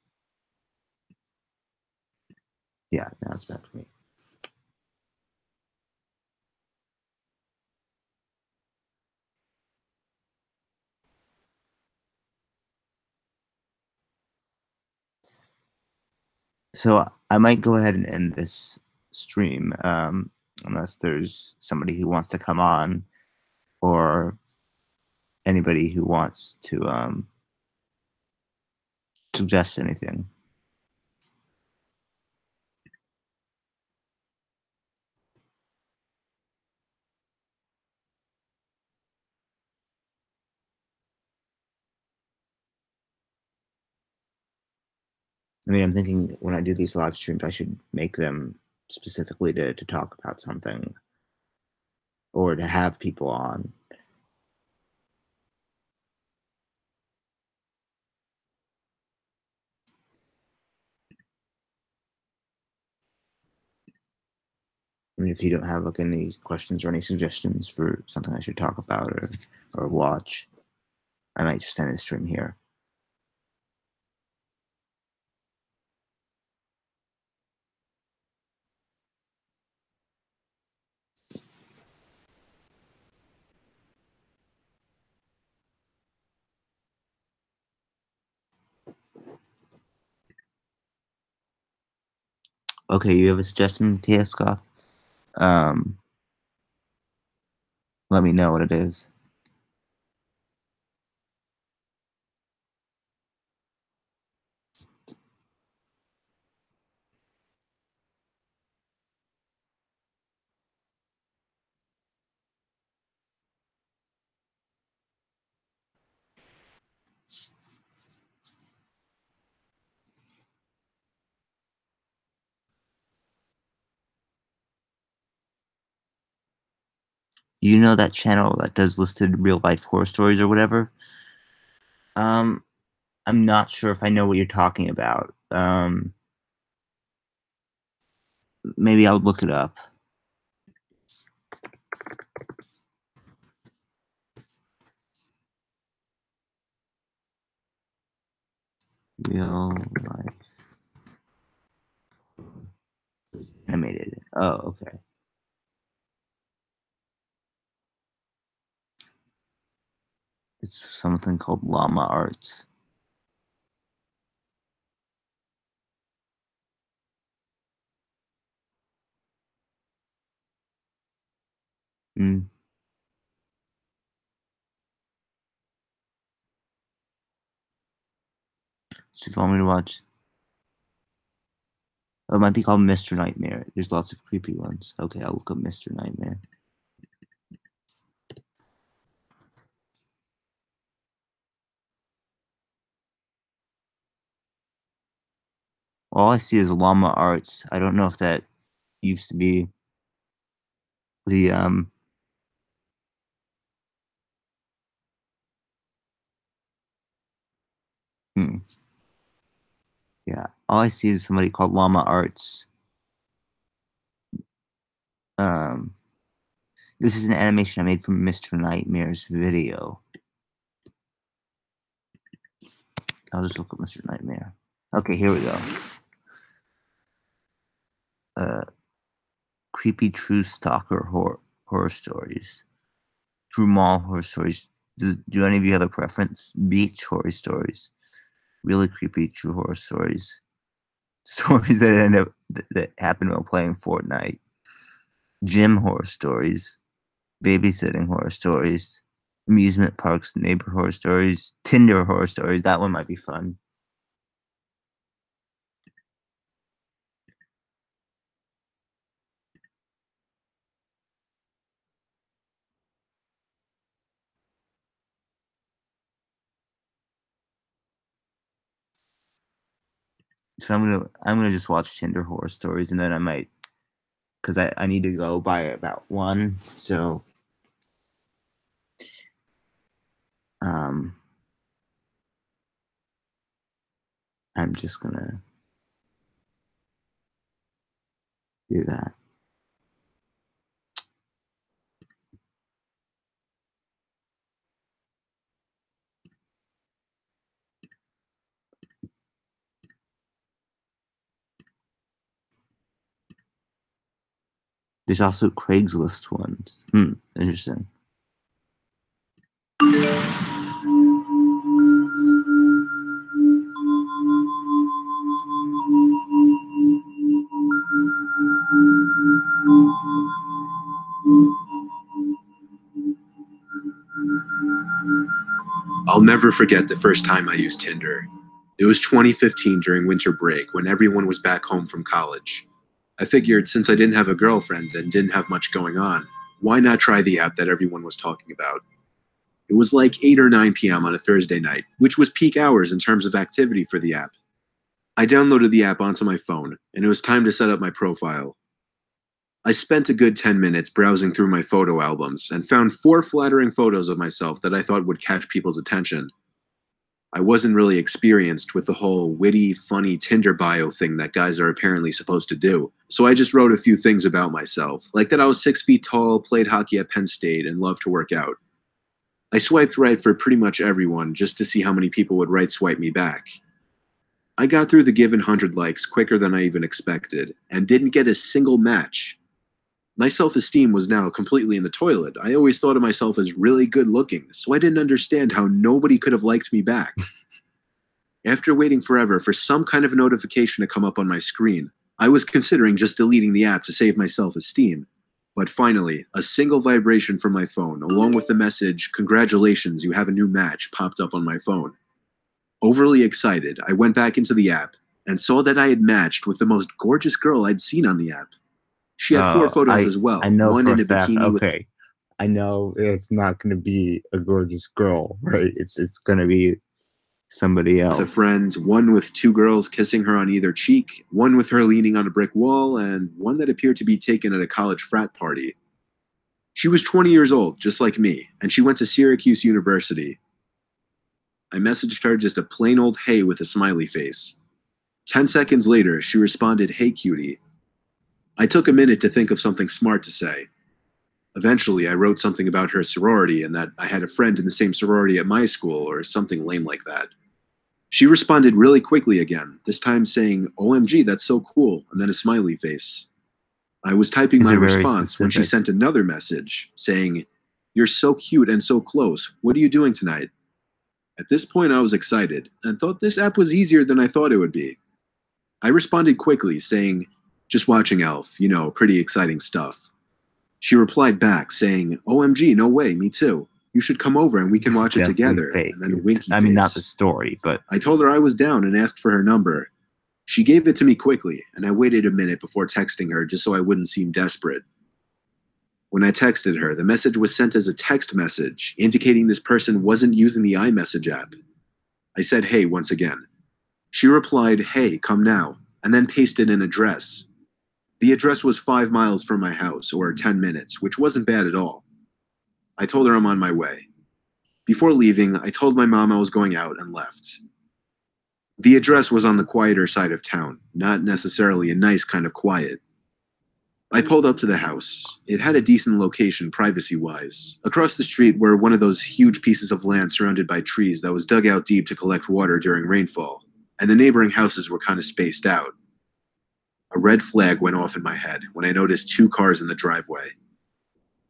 Yeah, now it's back to me. So I might go ahead and end this stream unless there's somebody who wants to come on or anybody who wants to suggest anything. I mean, I'm thinking when I do these live streams, I should make them specifically to talk about something or to have people on. I mean, if you don't have like any questions or any suggestions for something I should talk about or watch, I might just end the stream here. Okay, you have a suggestion, T.S. Let me know what it is. You know that channel that does listed real life horror stories or whatever? I'm not sure if I know what you're talking about. Maybe I'll look it up. Real life animated. Oh, okay. It's something called Llama Arts. Hmm. So if you want me to watch, oh, it might be called Mr. Nightmare. There's lots of creepy ones. Okay, I'll look up Mr. Nightmare. All I see is Llama Arts. I don't know if that used to be the Yeah, all I see is somebody called Llama Arts. This is an animation I made from Mr. Nightmare's video. I'll just look up Mr. Nightmare. Okay, here we go. Creepy true stalker horror stories. True mall horror stories. Do any of you have a preference? Beach horror stories. Really creepy true horror stories. Stories that happen while playing Fortnite. Gym horror stories. Babysitting horror stories. Amusement parks, neighbor horror stories. Tinder horror stories. That one might be fun. So I'm gonna just watch Tinder horror stories, and then I might, because I need to go by about 1. So I'm just gonna do that. There's also Craigslist ones. Interesting. I'll never forget the first time I used Tinder. It was 2015 during winter break when everyone was back home from college. I figured since I didn't have a girlfriend and didn't have much going on, why not try the app that everyone was talking about? It was like 8 or 9 p.m. on a Thursday night, which was peak hours in terms of activity for the app. I downloaded the app onto my phone, and it was time to set up my profile. I spent a good 10 minutes browsing through my photo albums and found 4 flattering photos of myself that I thought would catch people's attention. I wasn't really experienced with the whole witty, funny Tinder bio thing that guys are apparently supposed to do, so I just wrote a few things about myself, like that I was 6 feet tall, played hockey at Penn State, and loved to work out. I swiped right for pretty much everyone just to see how many people would right swipe me back. I got through the given 100 likes quicker than I even expected, and didn't get a single match. My self-esteem was now completely in the toilet. I always thought of myself as really good looking, so I didn't understand how nobody could have liked me back. After waiting forever for some kind of notification to come up on my screen, I was considering just deleting the app to save my self-esteem, but finally, a single vibration from my phone, along with the message, "Congratulations, you have a new match," popped up on my phone. Overly excited, I went back into the app and saw that I had matched with the most gorgeous girl I'd seen on the app. She had 4 photos as well. I know one for in a a fact. bikini Okay, I know it's not going to be a gorgeous girl, right? It's going to be somebody else. with a friend, one with 2 girls kissing her on either cheek, one with her leaning on a brick wall, and one that appeared to be taken at a college frat party. She was 20 years old, just like me, and she went to Syracuse University. I messaged her just a plain old hey with a smiley face. 10 seconds later, she responded, "Hey, cutie." I took a minute to think of something smart to say. Eventually, I wrote something about her sorority and that I had a friend in the same sorority at my school or something lame like that. She responded really quickly again, this time saying, "OMG, that's so cool," and then a smiley face. I was typing my response when she sent another message saying, "You're so cute and so close. What are you doing tonight?" At this point, I was excited and thought this app was easier than I thought it would be. I responded quickly, saying, "Just watching Elf, you know, pretty exciting stuff." She replied back, saying, "OMG, no way, me too. You should come over and we can watch it together." Fake. And then a winky I mean, face. not the story, but I told her I was down and asked for her number. She gave it to me quickly, and I waited a minute before texting her just so I wouldn't seem desperate. When I texted her, the message was sent as a text message, indicating this person wasn't using the iMessage app. I said hey once again. She replied, "Hey, come now," and then pasted an address. The address was 5 miles from my house, or 10 minutes, which wasn't bad at all. I told her I'm on my way. Before leaving, I told my mom I was going out and left. The address was on the quieter side of town, not necessarily a nice kind of quiet. I pulled up to the house. It had a decent location privacy-wise. Across the street were one of those huge pieces of land surrounded by trees that was dug out deep to collect water during rainfall, and the neighboring houses were kind of spaced out. A red flag went off in my head when I noticed 2 cars in the driveway.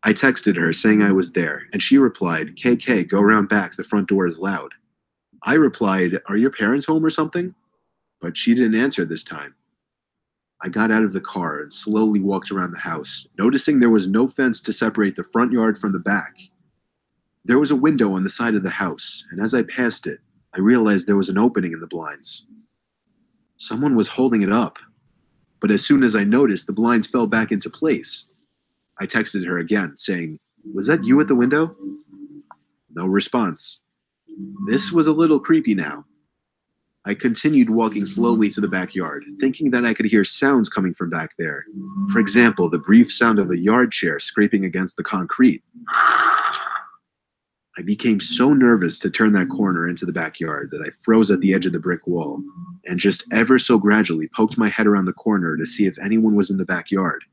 I texted her saying I was there, and she replied, "KK, go around back, the front door is loud." I replied, "Are your parents home or something?" But she didn't answer this time. I got out of the car and slowly walked around the house, noticing there was no fence to separate the front yard from the back. There was a window on the side of the house, and as I passed it, I realized there was an opening in the blinds. Someone was holding it up, but as soon as I noticed, the blinds fell back into place. I texted her again, saying, "Was that you at the window?" No response. This was a little creepy now. I continued walking slowly to the backyard, thinking that I could hear sounds coming from back there. For example, the brief sound of a yard chair scraping against the concrete. I became so nervous to turn that corner into the backyard that I froze at the edge of the brick wall and just ever so gradually poked my head around the corner to see if anyone was in the backyard.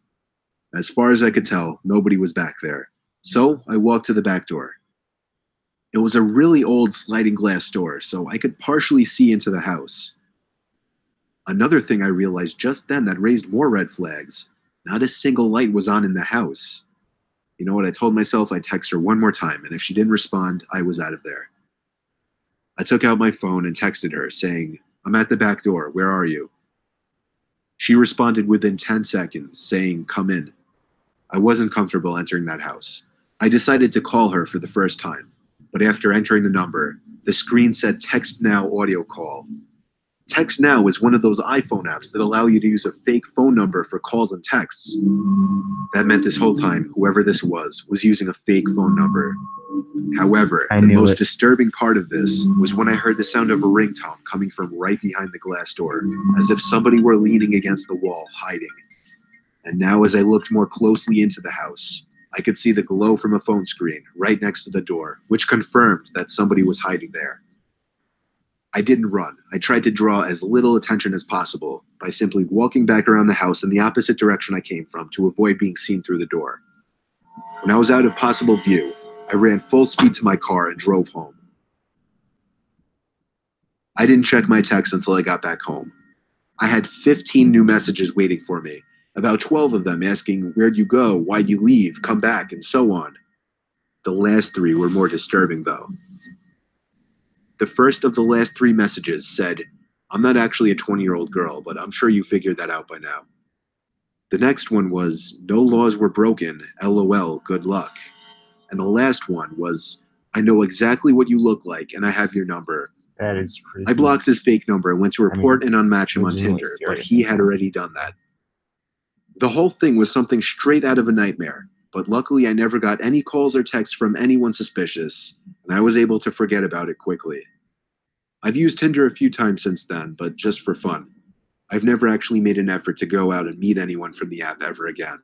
As far as I could tell, nobody was back there. So I walked to the back door. It was a really old sliding glass door, so I could partially see into the house. Another thing I realized just then that raised more red flags: not a single light was on in the house. You know what, I told myself I'd text her one more time, and if she didn't respond, I was out of there. I took out my phone and texted her, saying, "I'm at the back door, where are you?" She responded within 10 seconds, saying, "Come in." I wasn't comfortable entering that house. I decided to call her for the first time. But after entering the number, the screen said "Text Now audio call." Text Now is one of those iPhone apps that allow you to use a fake phone number for calls and texts. That meant this whole time, whoever this was using a fake phone number. However, the most disturbing part of this was when I heard the sound of a ringtone coming from right behind the glass door, as if somebody were leaning against the wall, hiding. And now as I looked more closely into the house, I could see the glow from a phone screen right next to the door, which confirmed that somebody was hiding there. I didn't run. I tried to draw as little attention as possible by simply walking back around the house in the opposite direction I came from to avoid being seen through the door. When I was out of possible view, I ran full speed to my car and drove home. I didn't check my texts until I got back home. I had 15 new messages waiting for me, about 12 of them asking, "Where'd you go? Why'd you leave? Come back," and so on. The last 3 were more disturbing, though. The first of the last 3 messages said, I'm not actually a 20-year-old girl, but I'm sure you figured that out by now. The next one was, no laws were broken, LOL, good luck. And the last one was, I know exactly what you look like, and I have your number. That is crazy. I blocked his fake number and went to report and unmatch him on Tinder, but he had already done that. The whole thing was something straight out of a nightmare, but luckily I never got any calls or texts from anyone suspicious, and I was able to forget about it quickly. I've used Tinder a few times since then, but just for fun. I've never actually made an effort to go out and meet anyone from the app ever again.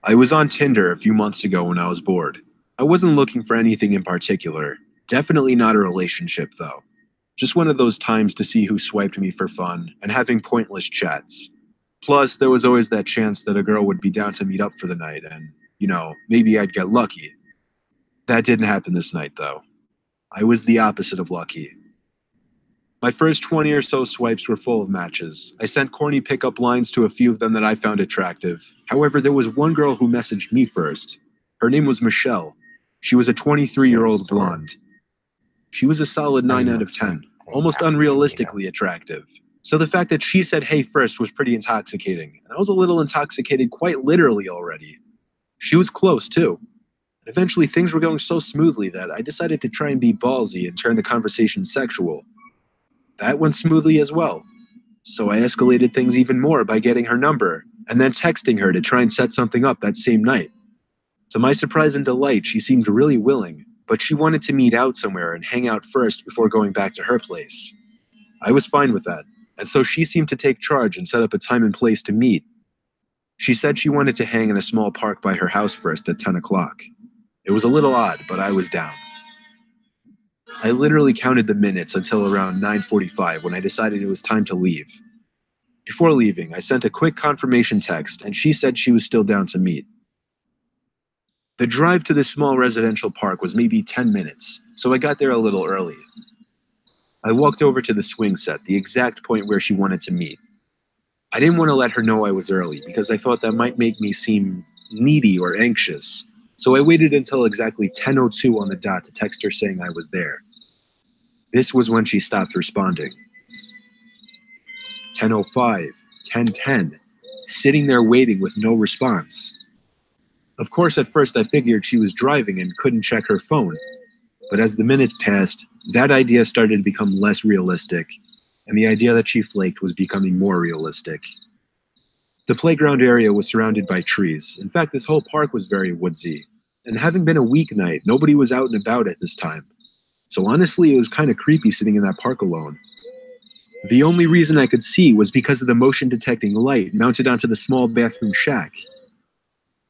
I was on Tinder a few months ago when I was bored. I wasn't looking for anything in particular. Definitely not a relationship, though. Just one of those times to see who swiped me for fun and having pointless chats. Plus, there was always that chance that a girl would be down to meet up for the night and, you know, maybe I'd get lucky. That didn't happen this night, though. I was the opposite of lucky. My first 20 or so swipes were full of matches. I sent corny pickup lines to a few of them that I found attractive. However, there was one girl who messaged me first. Her name was Michelle. She was a 23-year-old blonde. She was a solid 9 out of 10, almost unrealistically attractive. So the fact that she said hey first was pretty intoxicating, and I was a little intoxicated quite literally already. She was close, too. And eventually things were going so smoothly that I decided to try and be ballsy and turn the conversation sexual. That went smoothly as well. So I escalated things even more by getting her number, and then texting her to try and set something up that same night. To my surprise and delight, she seemed really willing, but she wanted to meet out somewhere and hang out first before going back to her place. I was fine with that, and so she seemed to take charge and set up a time and place to meet. She said she wanted to hang in a small park by her house first at 10 o'clock. It was a little odd, but I was down. I literally counted the minutes until around 9:45 when I decided it was time to leave. Before leaving, I sent a quick confirmation text, and she said she was still down to meet. The drive to this small residential park was maybe 10 minutes, so I got there a little early. I walked over to the swing set, the exact point where she wanted to meet. I didn't want to let her know I was early because I thought that might make me seem needy or anxious, so I waited until exactly 10:02 on the dot to text her saying I was there. This was when she stopped responding. 10:05, 10:10, sitting there waiting with no response. Of course, at first I figured she was driving and couldn't check her phone, but as the minutes passed, that idea started to become less realistic, and the idea that she flaked was becoming more realistic. The playground area was surrounded by trees. In fact, this whole park was very woodsy, and having been a weeknight, nobody was out and about at this time. So honestly, it was kind of creepy sitting in that park alone. The only reason I could see was because of the motion-detecting light mounted onto the small bathroom shack.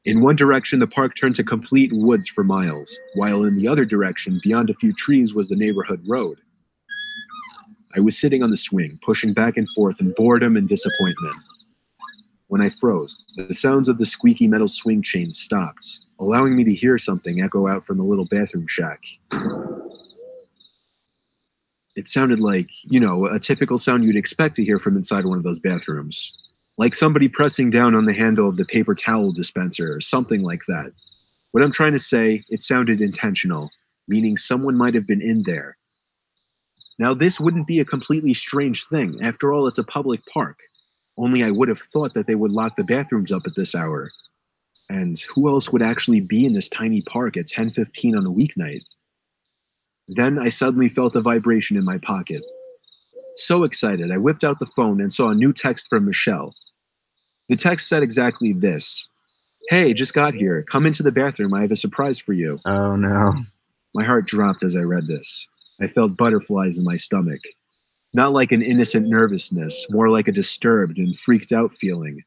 In one direction, the park turned to complete woods for miles, while in the other direction, beyond a few trees, was the neighborhood road. I was sitting on the swing, pushing back and forth in boredom and disappointment. When I froze, the sounds of the squeaky metal swing chains stopped, allowing me to hear something echo out from the little bathroom shack. It sounded like, you know, a typical sound you'd expect to hear from inside one of those bathrooms. Like somebody pressing down on the handle of the paper towel dispenser or something like that. What I'm trying to say, it sounded intentional, meaning someone might have been in there. Now, this wouldn't be a completely strange thing. After all, it's a public park. Only I would have thought that they would lock the bathrooms up at this hour. And who else would actually be in this tiny park at 10:15 on a weeknight? Then I suddenly felt a vibration in my pocket. So excited, I whipped out the phone and saw a new text from Michelle. The text said exactly this. Hey, just got here. Come into the bathroom. I have a surprise for you. Oh, no. My heart dropped as I read this. I felt butterflies in my stomach. Not like an innocent nervousness, more like a disturbed and freaked out feeling.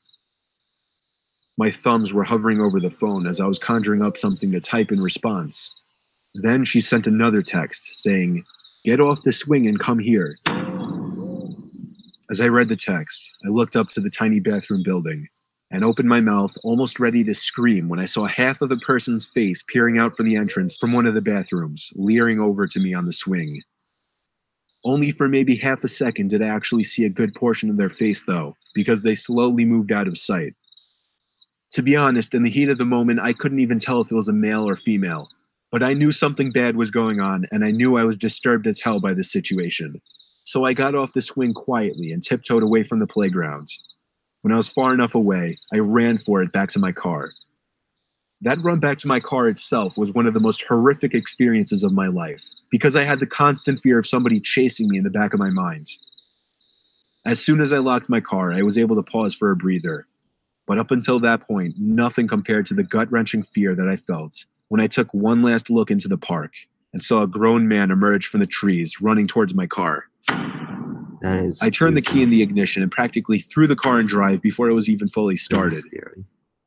My thumbs were hovering over the phone as I was conjuring up something to type in response. Then she sent another text saying, "Get off the swing and come here." As I read the text, I looked up to the tiny bathroom building and opened my mouth, almost ready to scream when I saw half of a person's face peering out from the entrance from one of the bathrooms, leering over to me on the swing. Only for maybe half a second did I actually see a good portion of their face, though, because they slowly moved out of sight. To be honest, in the heat of the moment, I couldn't even tell if it was a male or female. But I knew something bad was going on, and I knew I was disturbed as hell by this situation. So I got off the swing quietly and tiptoed away from the playground. When I was far enough away, I ran for it back to my car. That run back to my car itself was one of the most horrific experiences of my life, because I had the constant fear of somebody chasing me in the back of my mind. As soon as I locked my car, I was able to pause for a breather. But up until that point, nothing compared to the gut-wrenching fear that I felt when I took one last look into the park and saw a grown man emerge from the trees running towards my car. I turned the key in the ignition and practically threw the car in drive before it was even fully started.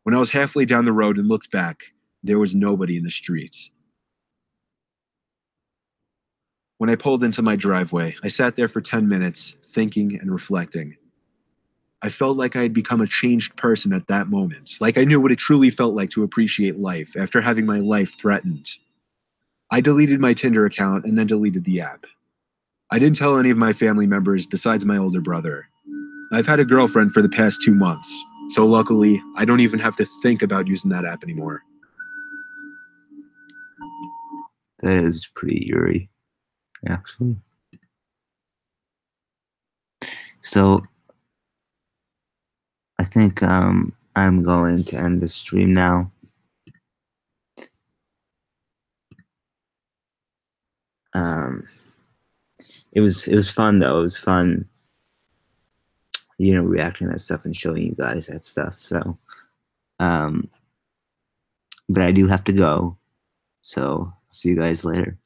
When I was halfway down the road and looked back, there was nobody in the streets. When I pulled into my driveway, I sat there for 10 minutes, thinking and reflecting. I felt like I had become a changed person at that moment, like I knew what it truly felt like to appreciate life after having my life threatened. I deleted my Tinder account and then deleted the app. I didn't tell any of my family members besides my older brother. I've had a girlfriend for the past 2 months, so luckily, I don't even have to think about using that app anymore. That is pretty eerie, actually. So, I think I'm going to end the stream now. It was fun though. It was fun, you know, reacting to that stuff and showing you guys that stuff. So, but I do have to go. So see you guys later.